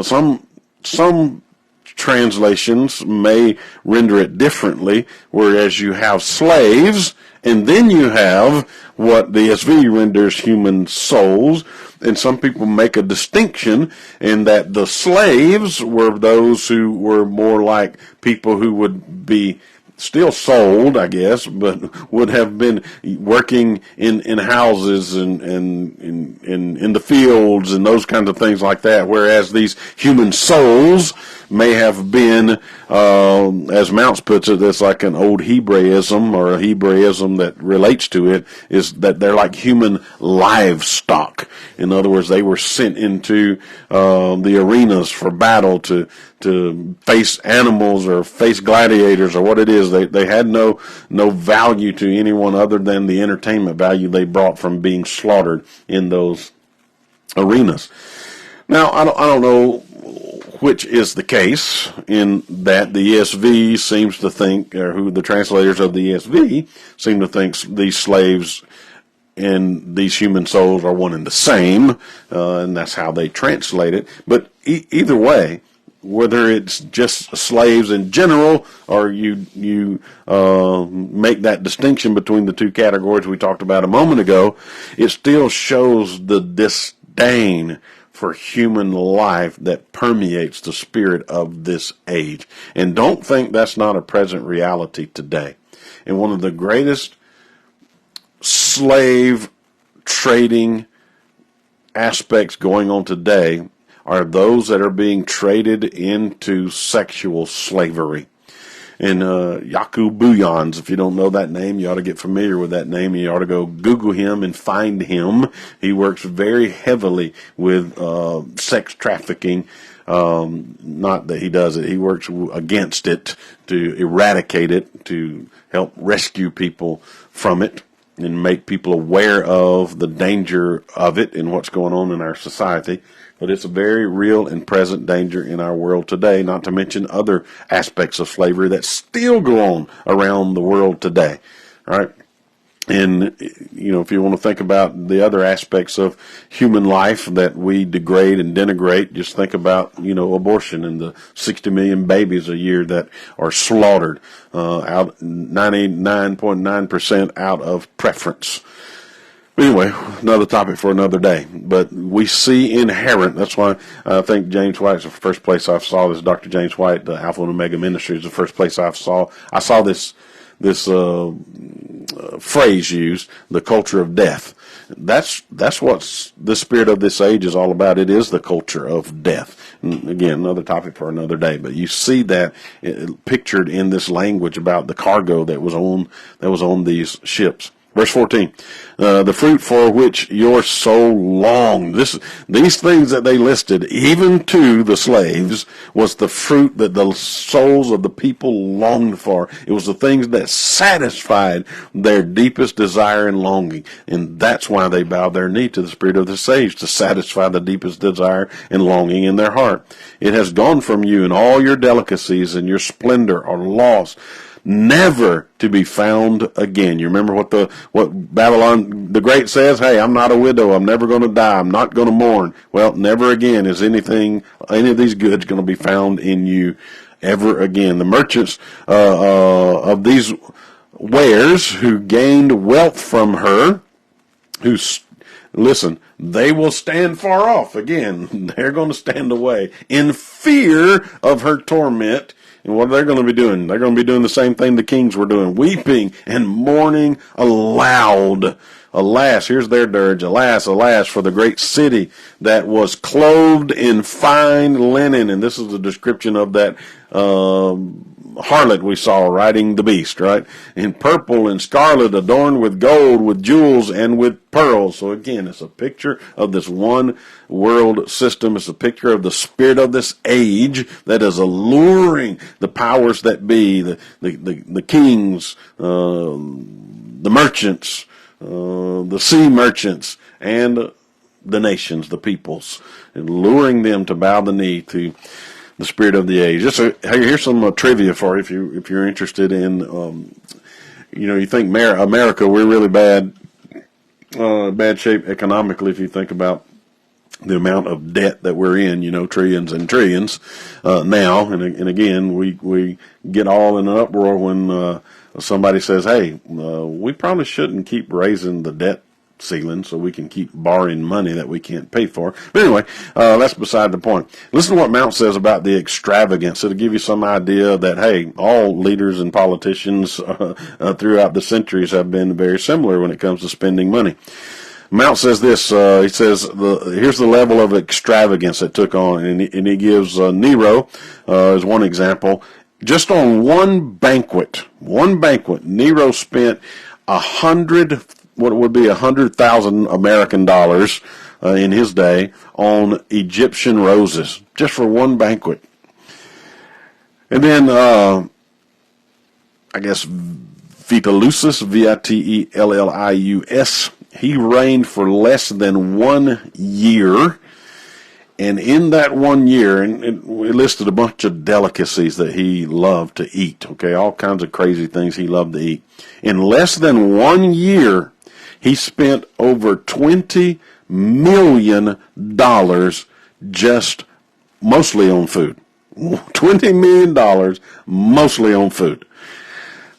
Some translations may render it differently, whereas you have slaves, and then you have what the ESV renders human souls. And some people make a distinction in that the slaves were those who were more like people who would be still sold, I guess, but would have been working in houses and in the fields and those kinds of things like that. Whereas these human souls may have been, as Mounts puts it, that's like an old Hebraism or a Hebraism that relates to it, is that they're like human livestock. In other words, they were sent into the arenas for battle to face animals or face gladiators or what it is. They had no value to anyone other than the entertainment value they brought from being slaughtered in those arenas. Now, I don't know which is the case in that the ESV seems to think, or who the translators of the ESV seem to think these slaves and these human souls are one and the same, and that's how they translate it. But either way, whether it's just slaves in general or you make that distinction between the two categories we talked about a moment ago, it still shows the disdain for human life that permeates the spirit of this age. And don't think that's not a present reality today. And one of the greatest slave trading aspects going on today are those that are being traded into sexual slavery. And Yaku Buyans, if you don't know that name, you ought to get familiar with that name. You ought to go Google him and find him. He works very heavily with sex trafficking. Not that he does it. He works against it, to eradicate it, to help rescue people from it and make people aware of the danger of it and what's going on in our society. But it's a very real and present danger in our world today, not to mention other aspects of slavery that still go on around the world today. All right. And, you know, if you want to think about the other aspects of human life that we degrade and denigrate, just think about, you know, abortion and the 60 million babies a year that are slaughtered, out 99.9% out of preference. Anyway, another topic for another day. But we see inherent, that's why I think James White's the first place I saw this. Dr. James White, the Alpha and Omega Ministry, is the first place I saw this phrase used, the culture of death. That's what the spirit of this age is all about. It is the culture of death. And again, another topic for another day. But you see that pictured in this language about the cargo that was on these ships. Verse 14, the fruit for which your soul longed. These things that they listed, even to the slaves, was the fruit that the souls of the people longed for. It was the things that satisfied their deepest desire and longing. And that's why they bowed their knee to the spirit of this age, to satisfy the deepest desire and longing in their heart. It has gone from you, and all your delicacies and your splendor are lost, never to be found again. You remember what Babylon the Great says? Hey, I'm not a widow. I'm never going to die. I'm not going to mourn. Well, never again is any of these goods going to be found in you ever again. The merchants of these wares who gained wealth from her, listen, they will stand far off. Again, they're going to stand away in fear of her torment. And what are they going to be doing? They're going to be doing the same thing the kings were doing, weeping and mourning aloud. Alas, here's their dirge. Alas, alas, for the great city that was clothed in fine linen. And this is a description of that harlot we saw riding the beast, right? In purple and scarlet, adorned with gold, with jewels, and with pearls. So again, it's a picture of this one world system. It's a picture of the spirit of this age that is alluring the powers that be, the kings, the merchants, the sea merchants, and the nations, the peoples, and luring them to bow the knee to the spirit of the age. Here's some trivia for you if you're interested in, you think America, we're really bad shape economically if you think about the amount of debt that we're in, trillions and trillions now. And again, we get all in an uproar when somebody says, hey, we probably shouldn't keep raising the debt ceiling so we can keep borrowing money that we can't pay for. But anyway, that's beside the point. Listen to what Mount says about the extravagance. It'll give you some idea that, hey, all leaders and politicians throughout the centuries have been very similar when it comes to spending money. Mount says this, he says, here's the level of extravagance that took on, and he gives Nero as one example. Just on one banquet, Nero spent 100,000 American dollars in his day on Egyptian roses, just for one banquet. And then, I guess, Vitellius, Vitelllius, he reigned for less than 1 year. And in that 1 year, and it listed a bunch of delicacies that he loved to eat, okay, all kinds of crazy things he loved to eat. In less than 1 year, he spent over $20 million just mostly on food. $20 million mostly on food.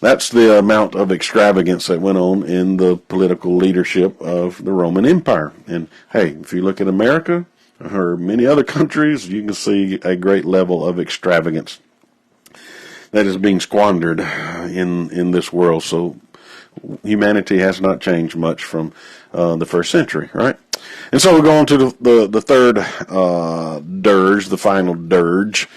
That's the amount of extravagance that went on in the political leadership of the Roman Empire. And hey, if you look at America or many other countries, you can see a great level of extravagance. that is being squandered in this world. So humanity has not changed much from the first century, right? And so we go on to the third dirge, the final dirge,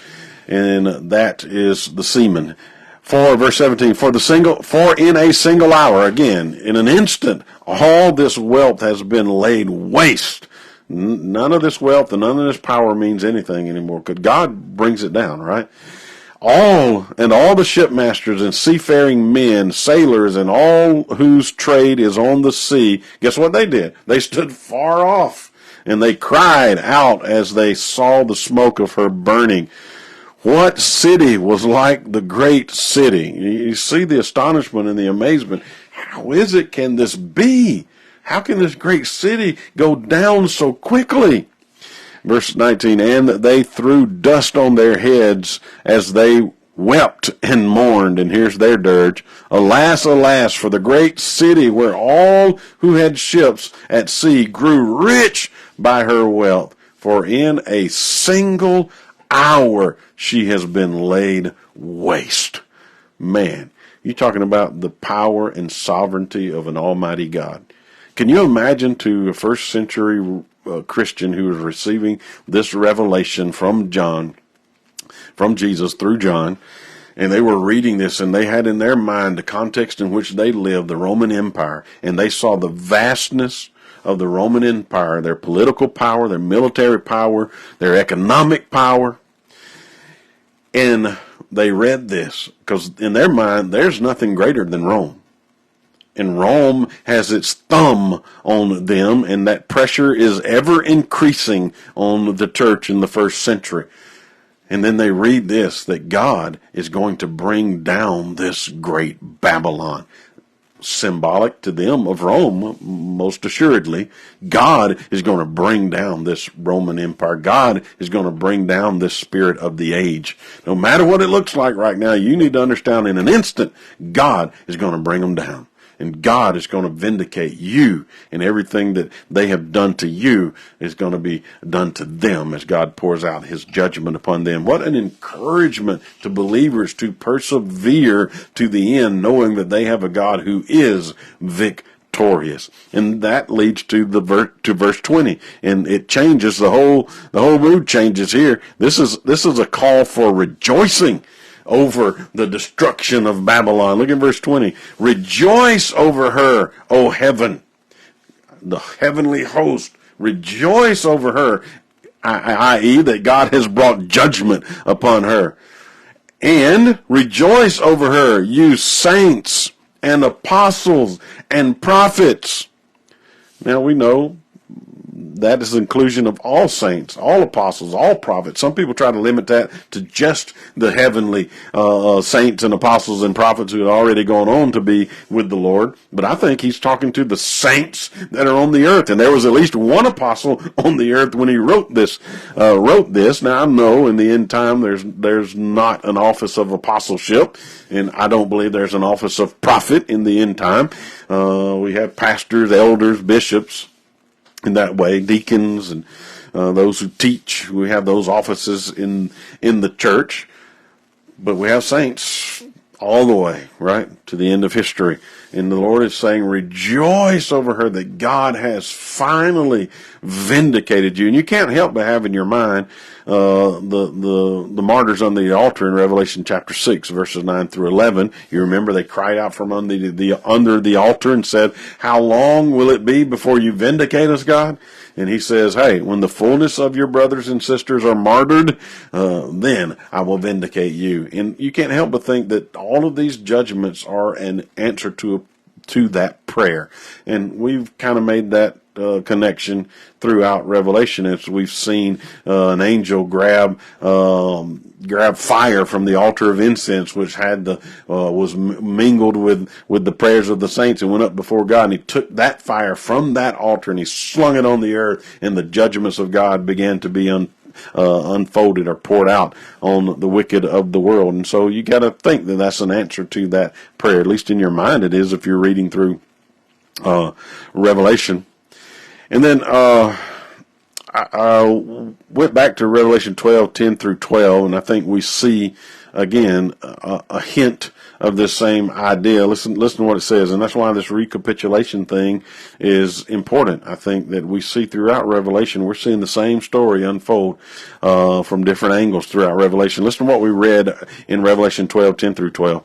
and that is the semen. For verse 17, for in a single hour, again, in an instant, all this wealth has been laid waste. None of this wealth and none of this power means anything anymore, because God brings it down, right? All the shipmasters and seafaring men, sailors, and all whose trade is on the sea, guess what they did? They stood far off, and they cried out as they saw the smoke of her burning. What city was like the great city? You see the astonishment and the amazement. How can this be? How can this great city go down so quickly? Verse 19, and they threw dust on their heads as they wept and mourned. And here's their dirge. Alas, alas, for the great city where all who had ships at sea grew rich by her wealth. For in a single hour she has been laid waste. Man, you're talking about the power and sovereignty of an almighty God. Can you imagine to a first century Christian who was receiving this revelation from Jesus through John, and they were reading this, and they had in their mind the context in which they lived, the Roman Empire, and they saw the vastness of the Roman Empire, their political power, their military power, their economic power, and they read this, because in their mind, there's nothing greater than Rome. And Rome has its thumb on them, and that pressure is ever increasing on the church in the first century. And then they read this, that God is going to bring down this great Babylon. Symbolic to them of Rome, most assuredly. God is going to bring down this Roman Empire. God is going to bring down this spirit of the age. No matter what it looks like right now, you need to understand in an instant, God is going to bring them down. And God is going to vindicate you, and everything that they have done to you is going to be done to them as God pours out his judgment upon them. What an encouragement to believers to persevere to the end, knowing that they have a God who is victorious. And that leads to verse 20, and it changes the whole mood changes here. This is a call for rejoicing over the destruction of Babylon. Look at verse 20. Rejoice over her, O heaven. The heavenly host. Rejoice over her, i.e. that God has brought judgment upon her. And rejoice over her, you saints and apostles and prophets. Now we know that is the inclusion of all saints, all apostles, all prophets. Some people try to limit that to just the heavenly saints and apostles and prophets who had already gone on to be with the Lord. But I think he's talking to the saints that are on the earth. And there was at least one apostle on the earth when he wrote this. Now I know in the end time there's not an office of apostleship, and I don't believe there's an office of prophet in the end time. We have pastors, elders, bishops. In that way, deacons and those who teach, we have those offices in the church. But we have saints all the way, right, to the end of history. And the Lord is saying, rejoice over her that God has finally vindicated you. And you can't help but have in your mind the martyrs on the altar in Revelation chapter 6, verses 9 through 11. You remember they cried out from under the altar and said, how long will it be before you vindicate us, God? And he says, hey, when the fullness of your brothers and sisters are martyred, then I will vindicate you. And you can't help but think that all of these judgments are an answer to that prayer. And we've kind of made that connection throughout Revelation as we've seen an angel grab fire from the altar of incense, which had was mingled with the prayers of the saints, and went up before God, and he took that fire from that altar and he slung it on the earth, and the judgments of God began to be unfolded or poured out on the wicked of the world. And so you got to think that that's an answer to that prayer. At least in your mind it is if you're reading through Revelation. And then I went back to Revelation 12:10 through 12, and I think we see, again, a hint of this same idea. Listen to what it says, and that's why this recapitulation thing is important. I think that we see throughout Revelation, we're seeing the same story unfold from different angles throughout Revelation. Listen to what we read in Revelation 12:10 through 12.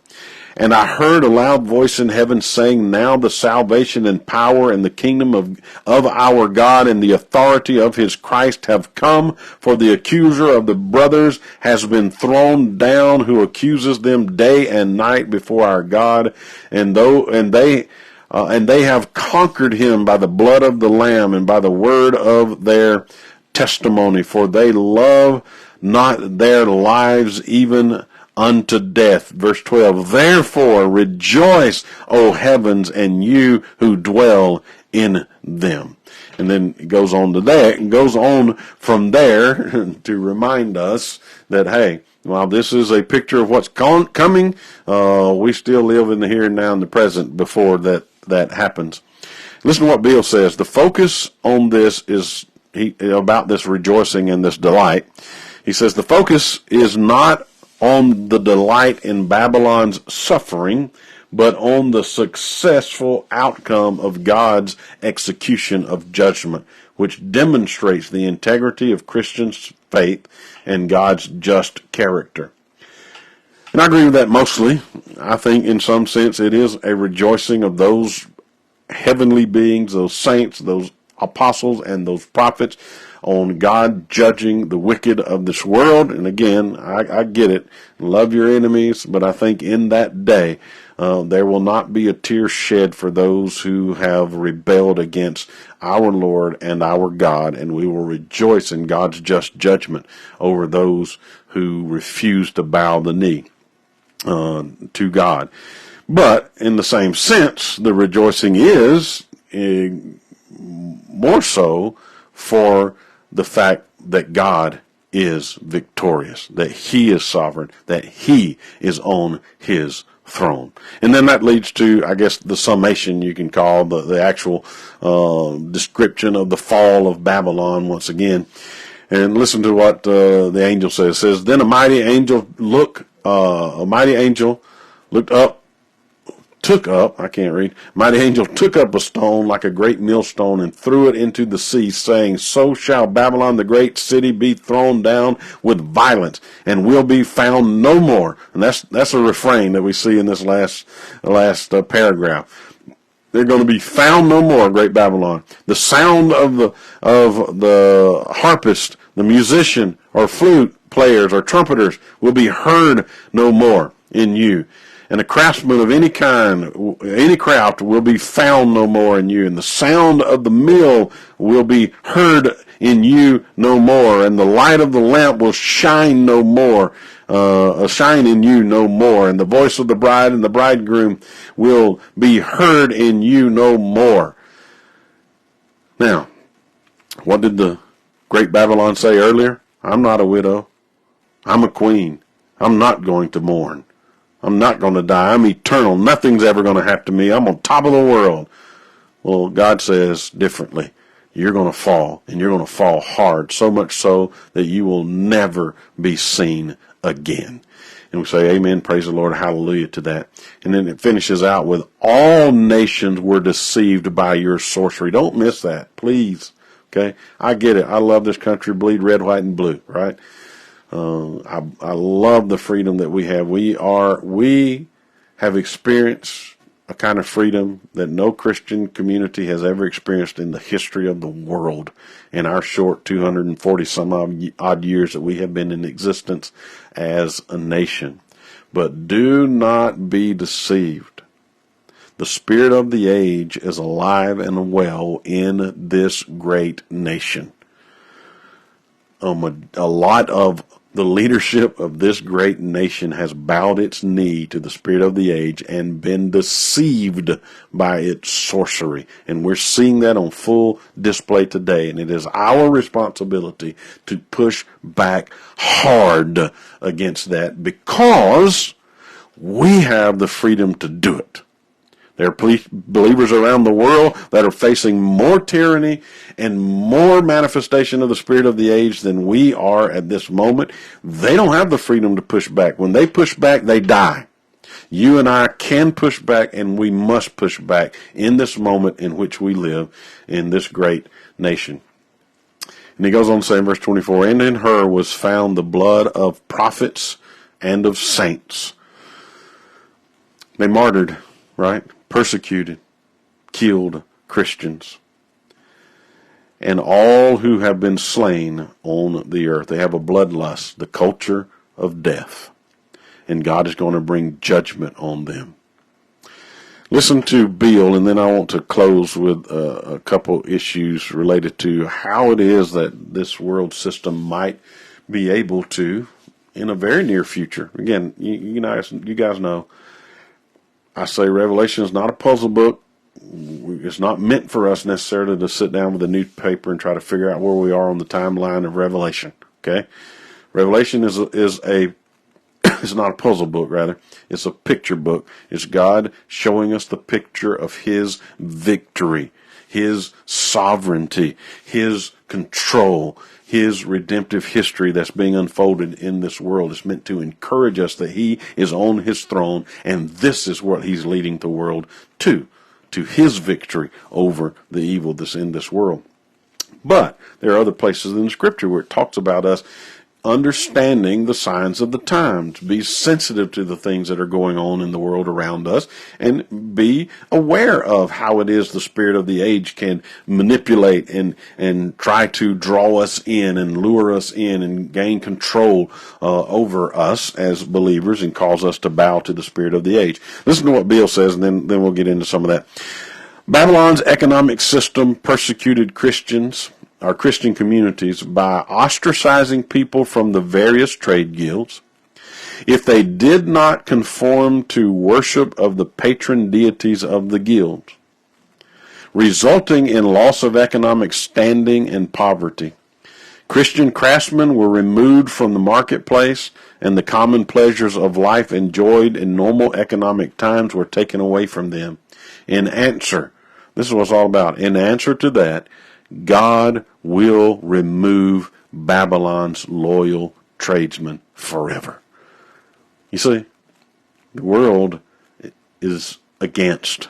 And I heard a loud voice in heaven saying, now the salvation and power and the kingdom of our God and the authority of his Christ have come, for the accuser of the brothers has been thrown down, who accuses them day and night before our God, and they have conquered him by the blood of the Lamb and by the word of their testimony, for they love not their lives even unto death. Verse 12, therefore rejoice, O heavens, and you who dwell in them. And then it goes on to that, and goes on from there to remind us that, hey, while this is a picture of what's coming, we still live in the here and now and the present before that happens. Listen to what Bill says. The focus on this is about this rejoicing and this delight. He says the focus is not on the delight in Babylon's suffering, but on the successful outcome of God's execution of judgment, which demonstrates the integrity of Christians' faith and God's just character. And I agree with that mostly. I think in some sense it is a rejoicing of those heavenly beings, those saints, those apostles, and those prophets, on God judging the wicked of this world. And again, I get it. Love your enemies. But I think in that day, there will not be a tear shed for those who have rebelled against our Lord and our God. And we will rejoice in God's just judgment over those who refuse to bow the knee to God. But in the same sense, the rejoicing is more so for the fact that God is victorious, that he is sovereign, that he is on his throne. And then that leads to, I guess, the summation you can call the actual description of the fall of Babylon once again. And listen to what the angel says. It says, then a mighty angel looked up, mighty angel took up a stone like a great millstone and threw it into the sea, saying, so shall Babylon the great city be thrown down with violence, and will be found no more. And that's a refrain that we see in this last paragraph. They're going to be found no more, great Babylon. The sound of the harpist, the musician, or flute players, or trumpeters will be heard no more in you. And a craftsman of any kind, any craft, will be found no more in you. And the sound of the mill will be heard in you no more. And the light of the lamp will shine no more, shine in you no more. And the voice of the bride and the bridegroom will be heard in you no more. Now, what did the great Babylon say earlier? I'm not a widow. I'm a queen. I'm not going to mourn. I'm not going to die. I'm eternal. Nothing's ever going to happen to me. I'm on top of the world. Well, God says differently. You're going to fall, and you're going to fall hard, so much so that you will never be seen again. And we say, amen, praise the Lord, hallelujah to that. And then it finishes out with, all nations were deceived by your sorcery. Don't miss that, please. Okay? I get it. I love this country, bleed red, white, and blue, right? I love the freedom that we have. We have experienced a kind of freedom that no Christian community has ever experienced in the history of the world in our short 240 some odd years that we have been in existence as a nation. But do not be deceived. The spirit of the age is alive and well in this great nation. A lot of the leadership of this great nation has bowed its knee to the spirit of the age and been deceived by its sorcery. And we're seeing that on full display today. And it is our responsibility to push back hard against that, because we have the freedom to do it. There are believers around the world that are facing more tyranny and more manifestation of the spirit of the age than we are at this moment. They don't have the freedom to push back. When they push back, they die. You and I can push back, and we must push back in this moment in which we live in this great nation. And he goes on to say in verse 24, and in her was found the blood of prophets and of saints. They martyred, right? Persecuted, killed Christians, and all who have been slain on the earth. They have a bloodlust, the culture of death, and God is going to bring judgment on them. Listen to Bill, and then I want to close with a couple issues related to how it is that this world system might be able to, in a very near future. Again, you guys know, I say Revelation is not a puzzle book. It's not meant for us necessarily to sit down with a newspaper and try to figure out where we are on the timeline of Revelation. Okay, Revelation is it's not a puzzle book. Rather, it's a picture book. It's God showing us the picture of His victory, His sovereignty, His control, His redemptive history that's being unfolded in this world. Is meant to encourage us that He is on His throne, and this is what He's leading the world to His victory over the evil that's in this world. But there are other places in the Scripture where it talks about us understanding the signs of the times, be sensitive to the things that are going on in the world around us, and be aware of how it is the spirit of the age can manipulate and try to draw us in and lure us in and gain control over us as believers and cause us to bow to the spirit of the age. Listen to what Bill says, and then we'll get into some of that. Babylon's economic system persecuted Christians, our Christian communities, by ostracizing people from the various trade guilds if they did not conform to worship of the patron deities of the guilds, resulting in loss of economic standing and poverty. Christian craftsmen were removed from the marketplace, and the common pleasures of life enjoyed in normal economic times were taken away from them. In answer, this is what it's all about. In answer to that, God will remove Babylon's loyal tradesmen forever. You see, the world is against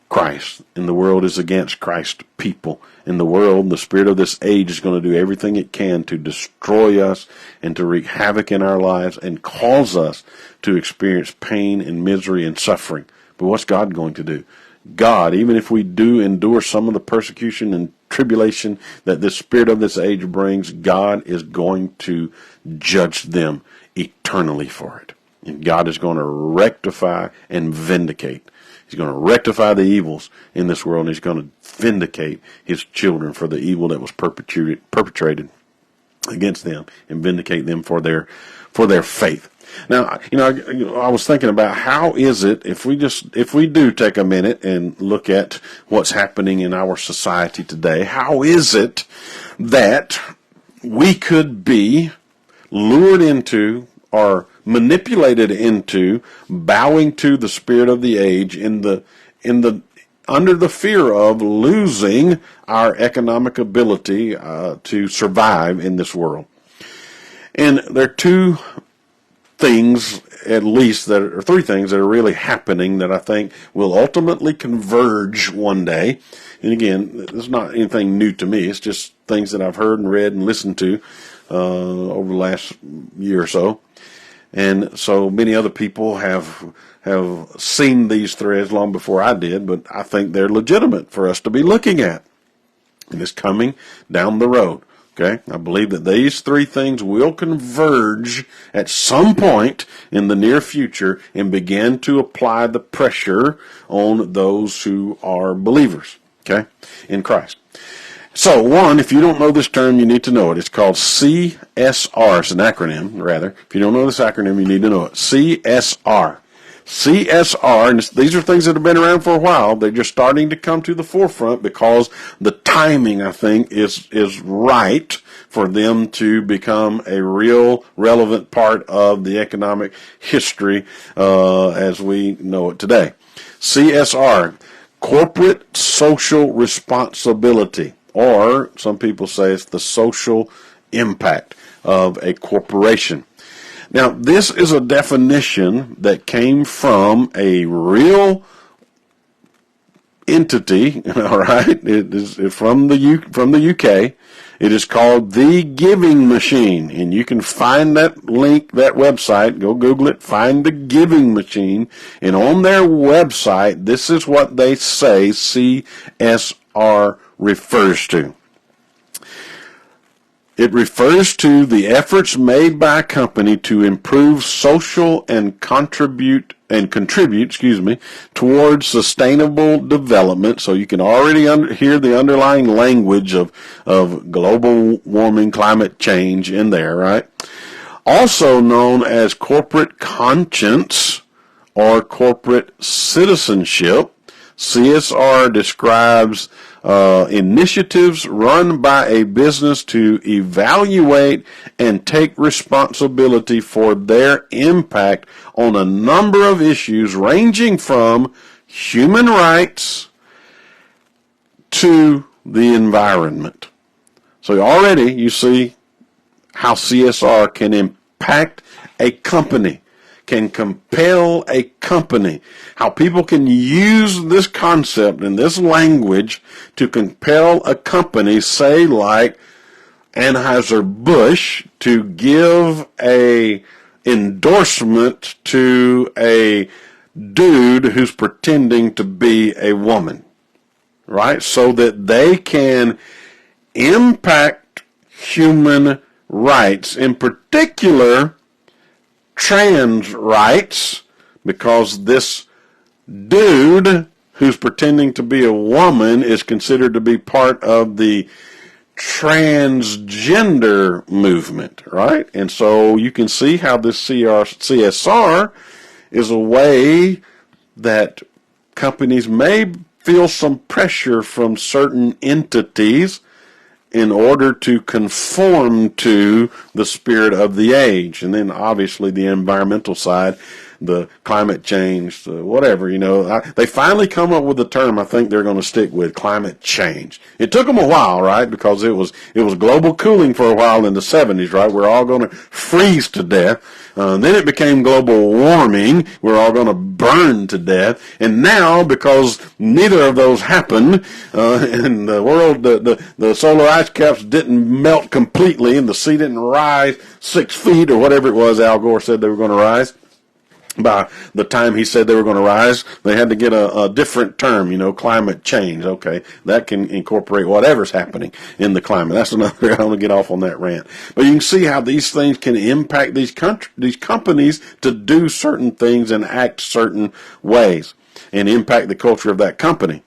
Christ, and the world is against Christ's people. In the world, the spirit of this age is going to do everything it can to destroy us and to wreak havoc in our lives and cause us to experience pain and misery and suffering. But what's God going to do? God, even if we do endure some of the persecution and tribulation that this spirit of this age brings, God is going to judge them eternally for it. And God is going to rectify and vindicate. He's going to rectify the evils in this world, and He's going to vindicate His children for the evil that was perpetrated against them, and vindicate them for their faith. Now, I was thinking about how is it if we do take a minute and look at what's happening in our society today, how is it that we could be lured into or manipulated into bowing to the spirit of the age under the fear of losing our economic ability to survive in this world? And there are two things, at least, three things that are really happening that I think will ultimately converge one day. And again, it's not anything new to me. It's just things that I've heard and read and listened to over the last year or so. And so many other people have seen these threads long before I did, but I think they're legitimate for us to be looking at. And it's coming down the road. Okay, I believe that these three things will converge at some point in the near future and begin to apply the pressure on those who are believers, okay, in Christ. So, one, if you don't know this term, you need to know it. It's called CSR. It's an acronym, rather. If you don't know this acronym, you need to know it. CSR. CSR, and these are things that have been around for a while. They're just starting to come to the forefront because the timing, I think, is right for them to become a real relevant part of the economic history as we know it today. CSR, corporate social responsibility, or some people say it's the social impact of a corporation. Now, this is a definition that came from a real entity, all right? It is from the UK. It is called The Giving Machine, and you can find that link, that website. Go Google it, find The Giving Machine, and on their website, this is what they say CSR refers to. It refers to the efforts made by a company to improve social and contribute towards sustainable development. So you can already hear the underlying language of global warming, climate change in there, right? Also known as corporate conscience or corporate citizenship. CSR describes initiatives run by a business to evaluate and take responsibility for their impact on a number of issues ranging from human rights to the environment. So already you see how CSR can impact a company, can compel a company, how people can use this concept and this language to compel a company, say like Anheuser-Busch, to give a endorsement to a dude who's pretending to be a woman, right? So that they can impact human rights, in particular trans rights, because this dude who's pretending to be a woman is considered to be part of the transgender movement, right? And so you can see how this CSR is a way that companies may feel some pressure from certain entities in order to conform to the spirit of the age. And then obviously the environmental side, the climate change, the whatever, they finally come up with the term I think they're going to stick with, climate change. It took them a while, right? Because it was global cooling for a while in the 70s, right? We're all going to freeze to death. Then it became global warming. We're all going to burn to death. And now, because neither of those happened, and the world, the solar ice caps didn't melt completely, and the sea didn't rise 6 feet or whatever it was Al Gore said they were going to rise. By the time he said they were going to rise, they had to get a different term, climate change. Okay, that can incorporate whatever's happening in the climate. That's another, I don't want to get off on that rant. But you can see how these things can impact these companies to do certain things and act certain ways and impact the culture of that company.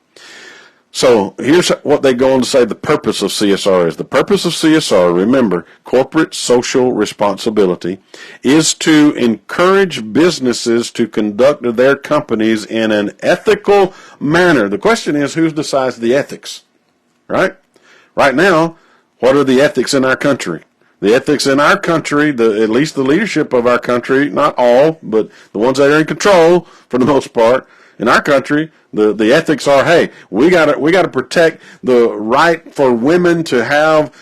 So here's what they go on to say the purpose of CSR is. The purpose of CSR, remember, corporate social responsibility, is to encourage businesses to conduct their companies in an ethical manner. The question is, who decides the ethics, right? Right now, what are the ethics in our country? The ethics in our country, at least the leadership of our country, not all, but the ones that are in control for the most part, in our country, the ethics are, hey, we gotta protect the right for women to have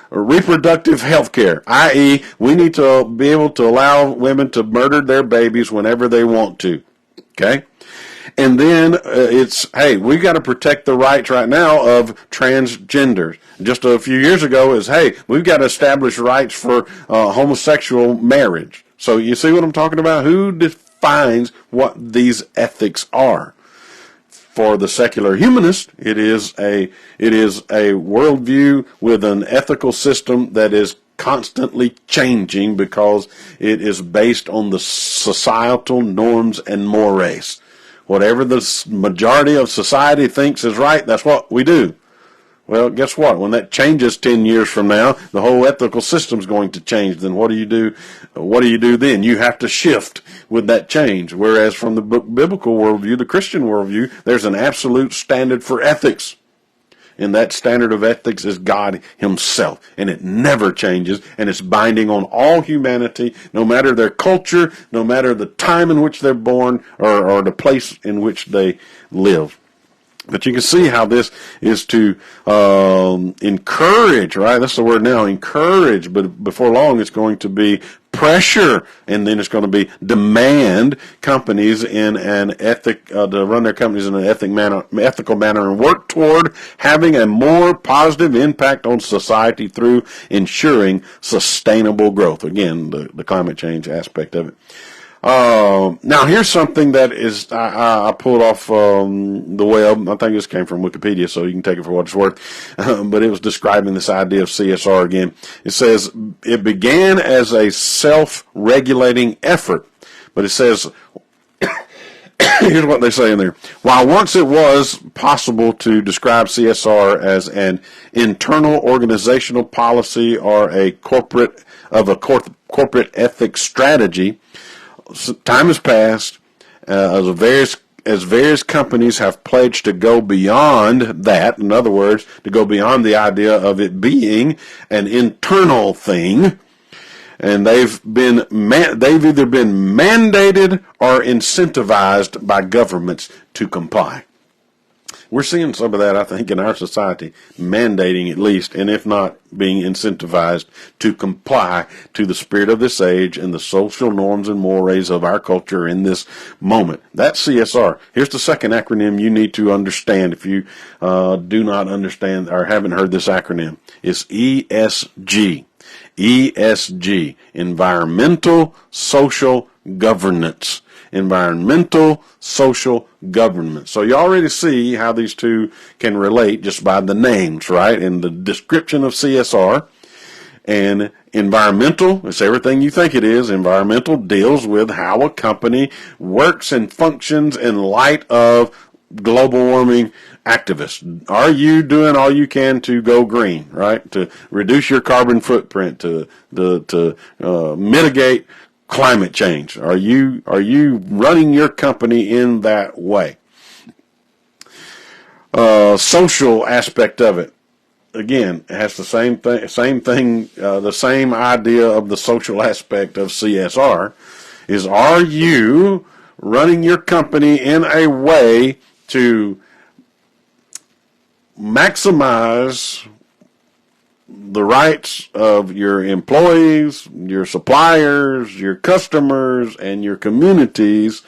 reproductive health care, i.e., we need to be able to allow women to murder their babies whenever they want to. Okay? And then it's, hey, we got to protect the rights right now of transgenders. Just a few years ago is, hey, we've got to establish rights for homosexual marriage. So you see what I'm talking about? Who defines what these ethics are? For the secular humanist, it is a worldview with an ethical system that is constantly changing because it is based on the societal norms and mores. Whatever the majority of society thinks is right, that's what we do. Well, guess what? When that changes 10 years from now, the whole ethical system's going to change. Then what do you do? What do you do then? You have to shift with that change. Whereas from the biblical worldview, the Christian worldview, there's an absolute standard for ethics. And that standard of ethics is God himself. And it never changes. And it's binding on all humanity, no matter their culture, no matter the time in which they're born, or the place in which they live. But you can see how this is to encourage, right? That's the word now, encourage. But before long, it's going to be pressure, and then it's going to be demand companies in an to run their companies in an ethical manner, and work toward having a more positive impact on society through ensuring sustainable growth. Again, the climate change aspect of it. Now here's something that is, I pulled off, the web. I think this came from Wikipedia, so you can take it for what it's worth. But it was describing this idea of CSR again. It says, it began as a self-regulating effort, but it says, here's what they say in there. While once it was possible to describe CSR as an internal organizational policy or a corporate ethics strategy, time has passed as various companies have pledged to go beyond that. In other words, to go beyond the idea of it being an internal thing, and they've either been mandated or incentivized by governments to comply. We're seeing some of that, I think, in our society, mandating at least, and if not, being incentivized to comply to the spirit of this age and the social norms and mores of our culture in this moment. That's CSR. Here's the second acronym you need to understand if you do not understand or haven't heard this acronym. It's ESG. ESG, Environmental Social Governance. Environmental Social Governance. So you already see how these two can relate just by the names, right? In the description of CSR. And environmental, it's everything you think it is. Environmental deals with how a company works and functions in light of global warming activists. Are you doing all you can to go green, right? To reduce your carbon footprint, to mitigate climate change? Are you running your company in that way? Social aspect of it, again, it has the same thing. The same idea of the social aspect of CSR is: are you running your company in a way to maximize the rights of your employees, your suppliers, your customers, and your communities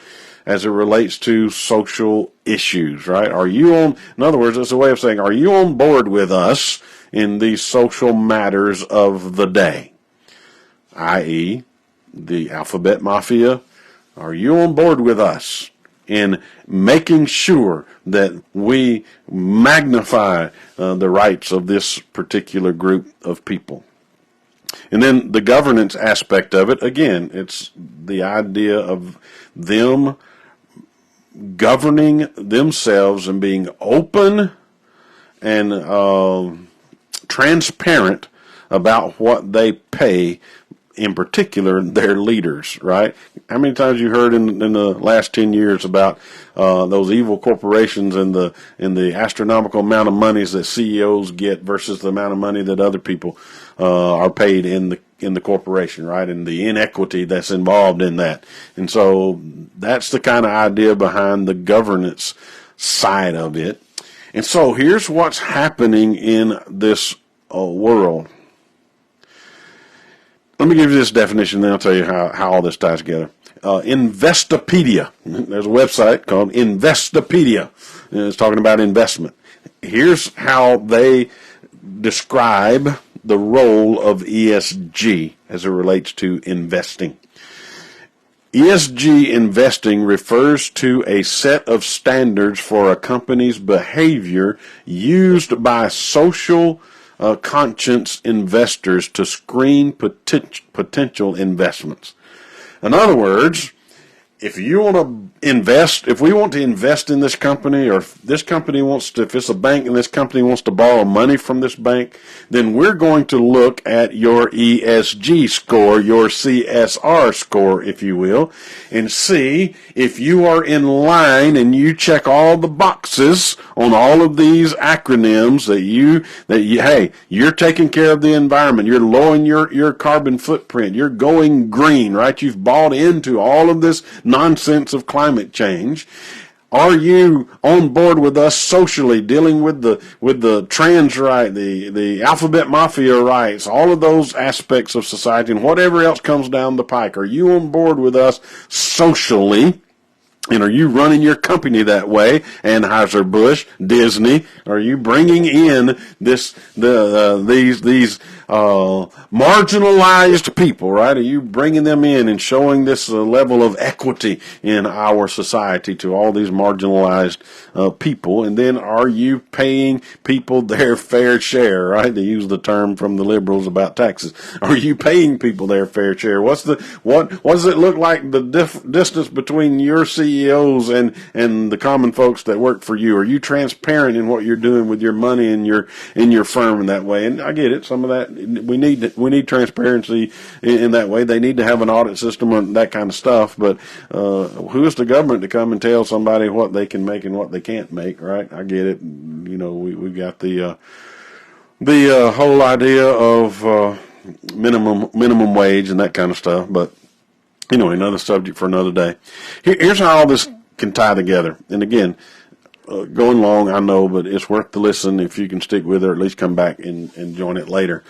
as it relates to social issues, right? Are you on, in other words, it's a way of saying, are you on board with us in these social matters of the day? I.e., the alphabet mafia. Are you on board with us in making sure that we magnify the rights of this particular group of people? And then the governance aspect of it, again, it's the idea of them governing themselves and being open and transparent about what they pay, in particular their leaders, right? How many times you heard in the last 10 years about those evil corporations and the astronomical amount of monies that CEOs get versus the amount of money that other people are paid in the corporation, right? And the inequity that's involved in that. And so that's the kind of idea behind the governance side of it. And so here's what's happening in this world. Let me give you this definition, then I'll tell you how all this ties together. Investopedia. There's a website called Investopedia. And it's talking about investment. Here's how they describe the role of ESG as it relates to investing. ESG investing refers to a set of standards for a company's behavior used by social conscious investors to screen potential investments. In other words, if you want to invest, if we want to invest in this company, or if this company wants to, if it's a bank and this company wants to borrow money from this bank, then we're going to look at your ESG score, your CSR score, if you will, and see if you are in line and you check all the boxes on all of these acronyms hey, you're taking care of the environment, you're lowering your carbon footprint, you're going green, right? You've bought into all of this nonsense of climate change. Are you on board with us socially, dealing with the trans right, the alphabet mafia rights, all of those aspects of society and whatever else comes down the pike? Are you on board with us socially? And are you running your company that way? Anheuser-Busch, Disney, are you bringing in these marginalized people, right? Are you bringing them in and showing this level of equity in our society to all these marginalized people? And then are you paying people their fair share, right? To use the term from the liberals about taxes. Are you paying people their fair share? What does it look like, the distance between your CEOs and the common folks that work for you? Are you transparent in what you're doing with your money in your firm in that way? And I get it. Some of that we need transparency in that way. They need to have an audit system and that kind of stuff. But who is the government to come and tell somebody what they can make and what they can't make, right? I get it. You know, we got the whole idea of minimum wage and that kind of stuff. But anyway, another subject for another day. Here's how all this can tie together. And again, going long, I know, but it's worth the listen if you can stick with it, or at least come back and join it later.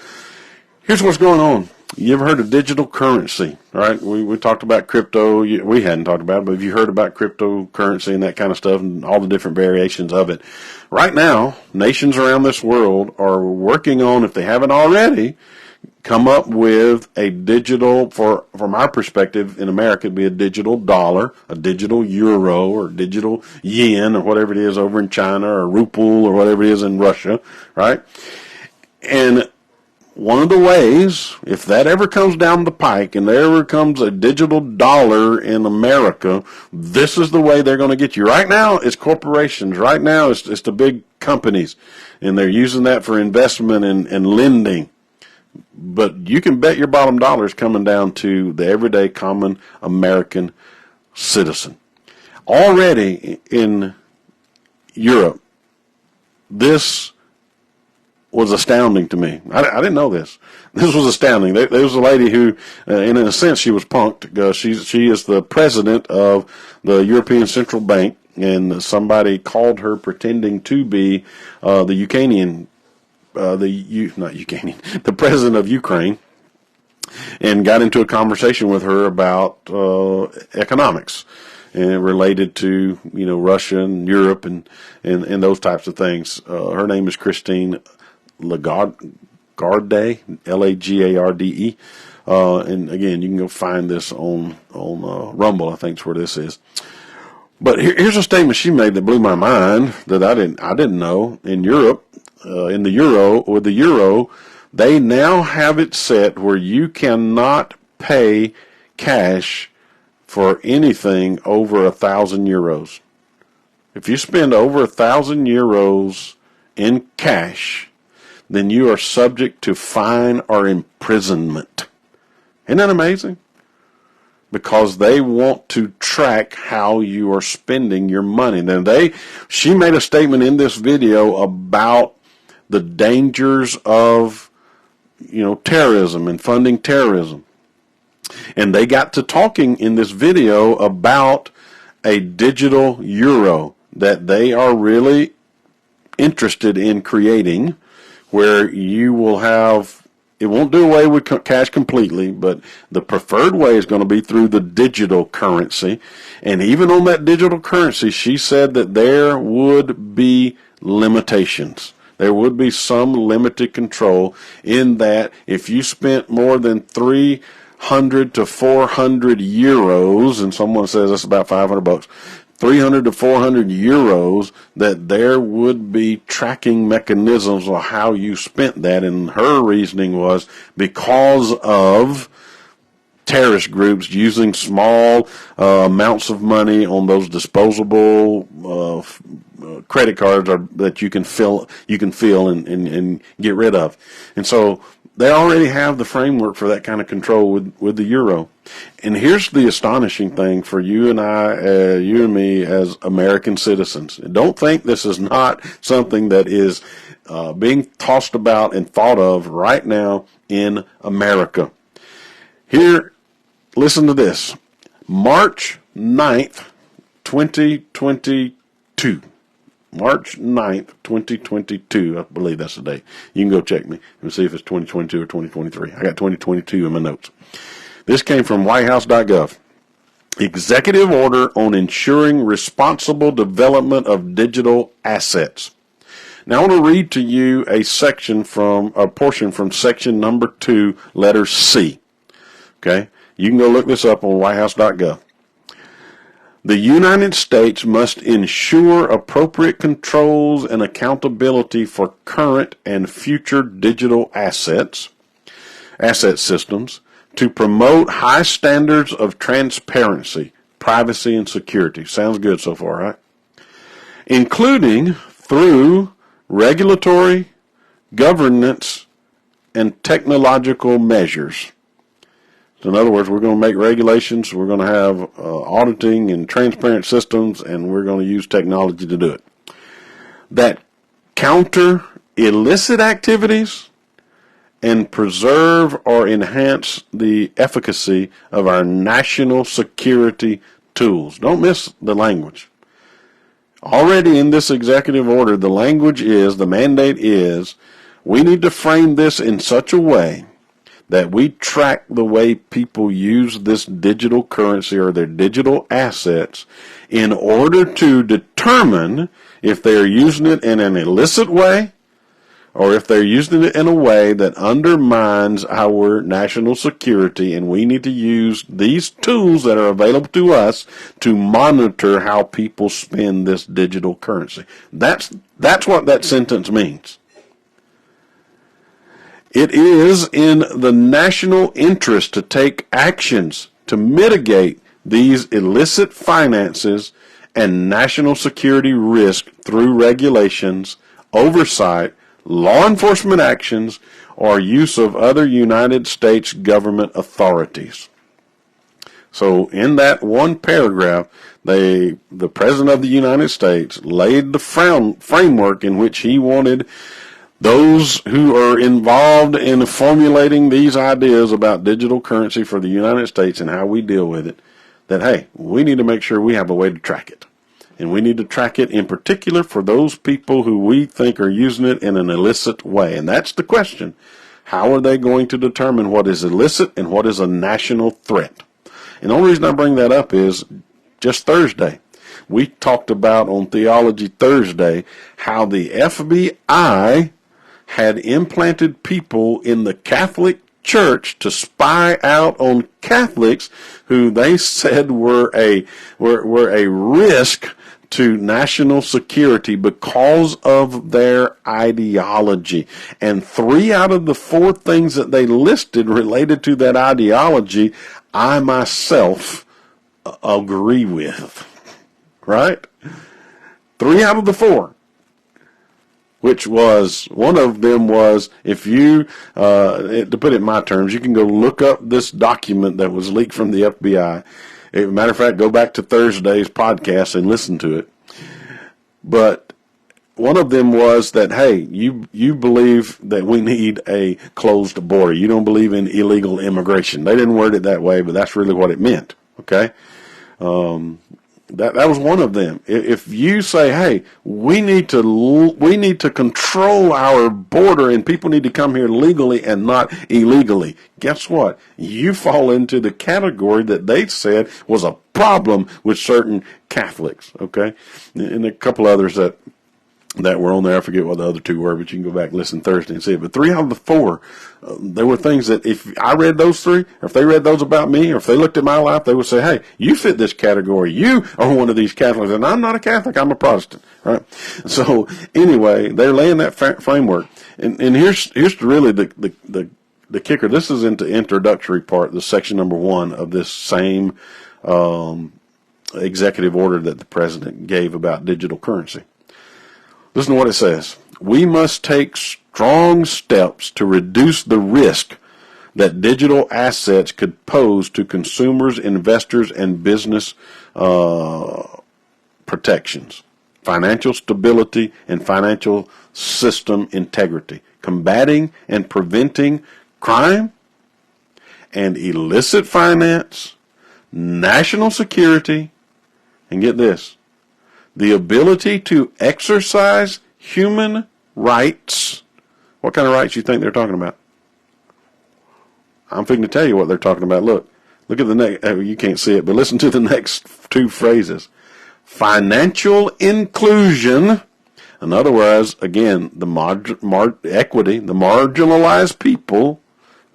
Here's what's going on. You ever heard of digital currency, right? We talked about crypto. We hadn't talked about it, but have you heard about cryptocurrency and that kind of stuff and all the different variations of it? Right now, nations around this world are working on, if they haven't already, come up with a digital, from our perspective in America, it'd be a digital dollar, a digital euro, or digital yen, or whatever it is over in China, or ruble, or whatever it is in Russia, right? And one of the ways, if that ever comes down the pike and there ever comes a digital dollar in America, this is the way they're going to get you. Right now, it's corporations. Right now, it's the big companies, and they're using that for investment and lending. But you can bet your bottom dollar is coming down to the everyday common American citizen. Already in Europe, this was astounding to me. I didn't know this. This was astounding. There was a lady who, in a sense, she was punked. She is the president of the European Central Bank, and somebody called her pretending to be the Ukrainian, the president of Ukraine, and got into a conversation with her about economics and related to Russia and Europe and those types of things. Her name is Christine Lagarde, Lagarde. And again, you can go find this on Rumble, I think is where this is. But here's a statement she made that blew my mind that I didn't know. In Europe, with the euro, they now have it set where you cannot pay cash for anything over 1,000 euros. If you spend over 1,000 euros in cash, then you are subject to fine or imprisonment. Isn't that amazing? Because they want to track how you are spending your money. Now she made a statement in this video about the dangers of, terrorism and funding terrorism. And they got to talking in this video about a digital euro that they are really interested in creating, where you will have, it won't do away with cash completely, but the preferred way is going to be through the digital currency. And even on that digital currency, she said that there would be limitations. There would be some limited control in that if you spent more than 300 to 400 euros, and someone says that's about $500, 300 to 400 euros, that there would be tracking mechanisms of how you spent that. And her reasoning was because of terrorist groups using small amounts of money on those disposable credit cards that you can fill and get rid of. And so they already have the framework for that kind of control with the euro. And here's the astonishing thing for you and me as American citizens. Don't think this is not something that is being tossed about and thought of right now in America. Here, listen to this. March 9th, 2022. March 9th, 2022. I believe that's the date. You can go check me and see if it's 2022 or 2023. I got 2022 in my notes. This came from whitehouse.gov. Executive order on ensuring responsible development of digital assets. Now I want to read to you a portion from section number 2, letter C. Okay? You can go look this up on whitehouse.gov. The United States must ensure appropriate controls and accountability for current and future digital asset systems to promote high standards of transparency, privacy, and security. Sounds good so far, right? Including through regulatory, governance, and technological measures. So in other words, we're going to make regulations, we're going to have auditing and transparent systems, and we're going to use technology to do it. That counter illicit activities and preserve or enhance the efficacy of our national security tools. Don't miss the language. Already in this executive order, the mandate is, we need to frame this in such a way that we track the way people use this digital currency or their digital assets in order to determine if they're using it in an illicit way or if they're using it in a way that undermines our national security, and we need to use these tools that are available to us to monitor how people spend this digital currency. That's what that sentence means. It is in the national interest to take actions to mitigate these illicit finances and national security risk through regulations, oversight, law enforcement actions, or use of other United States government authorities. So in that one paragraph, the President of the United States laid the framework in which he wanted those who are involved in formulating these ideas about digital currency for the United States and how we deal with it, that, hey, we need to make sure we have a way to track it. And we need to track it in particular for those people who we think are using it in an illicit way. And that's the question. How are they going to determine what is illicit and what is a national threat? And the only reason I bring that up is just Thursday, we talked about on Theology Thursday how the FBI had implanted people in the Catholic Church to spy out on Catholics who they said were a risk to national security because of their ideology. And 3 out of the 4 things that they listed related to that ideology, I myself agree with. Right? 3 out of the 4. Which was, one of them was, if you, to put it in my terms, you can go look up this document that was leaked from the FBI. As a matter of fact, go back to Thursday's podcast and listen to it. But one of them was that, hey, you believe that we need a closed border. You don't believe in illegal immigration. They didn't word it that way, but that's really what it meant. Okay? That was one of them. If you say, hey, we need to control our border and people need to come here legally and not illegally, guess what? You fall into the category that they said was a problem with certain Catholics, okay? And a couple others that were on there. I forget what the other 2 were, but you can go back and listen Thursday and see it. But 3 out of the 4, there were things that if I read those 3, or if they read those about me, or if they looked at my life, they would say, hey, you fit this category. You are one of these Catholics. And I'm not a Catholic. I'm a Protestant. Right? So anyway, they're laying that framework. And here's really the the kicker, this is into introductory part, the section number 1 of this same executive order that the president gave about digital currency. Listen to what it says. We must take strong steps to reduce the risk that digital assets could pose to consumers, investors, and business protections, financial stability, and financial system integrity, combating and preventing crime and illicit finance, national security, and get this, the ability to exercise human rights. What kind of rights you think they're talking about? I'm fixing to tell you what they're talking about. Look at the next, you can't see it, but listen to the next 2 phrases. Financial inclusion. In other words, again, the equity, the marginalized people,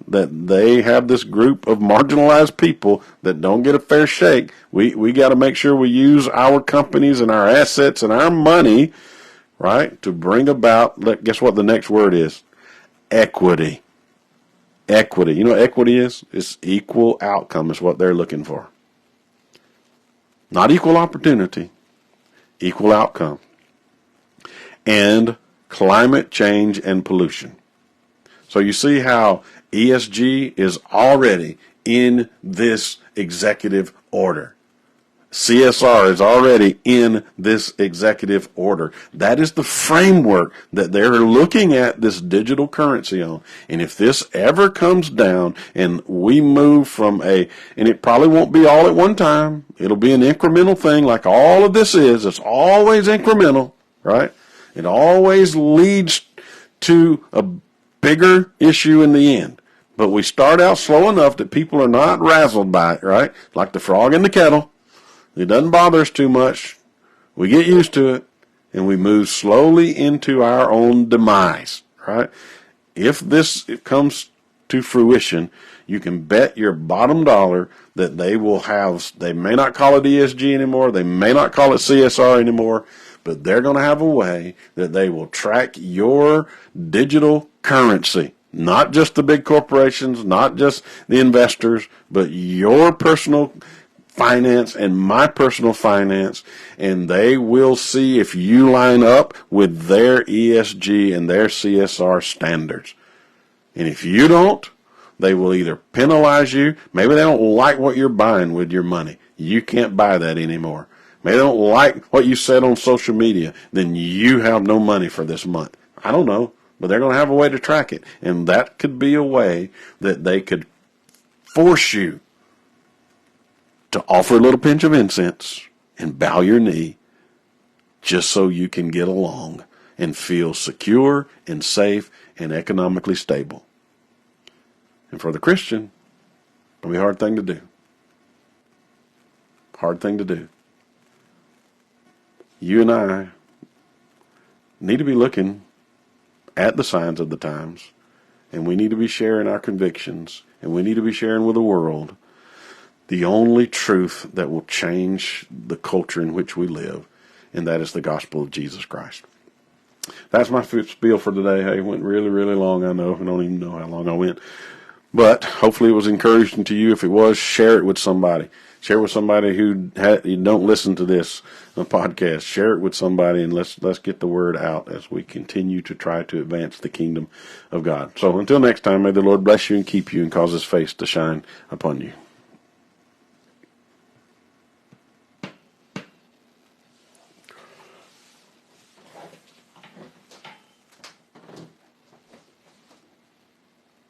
that they have this group of marginalized people that don't get a fair shake. We got to make sure we use our companies and our assets and our money, right, to bring about, guess what the next word is? Equity. Equity. You know what equity is? It's equal outcome is what they're looking for. Not equal opportunity, equal outcome. And climate change and pollution. So you see how ESG is already in this executive order. CSR is already in this executive order. That is the framework that they're looking at this digital currency on. And if this ever comes down and we move from and it probably won't be all at one time. It'll be an incremental thing like all of this is. It's always incremental, right? It always leads to a bigger issue in the end. But we start out slow enough that people are not razzled by it, right? Like the frog in the kettle. It doesn't bother us too much. We get used to it, and we move slowly into our own demise, right? If this comes to fruition, you can bet your bottom dollar that they may not call it ESG anymore, they may not call it CSR anymore, but they're going to have a way that they will track your digital currency. Not just the big corporations, not just the investors, but your personal finance and my personal finance, and they will see if you line up with their ESG and their CSR standards. And if you don't, they will either penalize you. Maybe they don't like what you're buying with your money. You can't buy that anymore. Maybe they don't like what you said on social media. Then you have no money for this month. I don't know, but they're going to have a way to track it. And that could be a way that they could force you to offer a little pinch of incense and bow your knee just so you can get along and feel secure and safe and economically stable. And for the Christian, it'll be a hard thing to do. Hard thing to do. You and I need to be looking at the signs of the times, and we need to be sharing our convictions, and we need to be sharing with the world the only truth that will change the culture in which we live, and that is the gospel of Jesus Christ. That's my spiel for today. Hey, it went really, really long, I know. I don't even know how long I went. But hopefully it was encouraging to you. If it was, share it with somebody. Share it with somebody who you don't listen to this podcast. Share it with somebody, and let's get the word out as we continue to try to advance the kingdom of God. So until next time, may the Lord bless you and keep you and cause His face to shine upon you.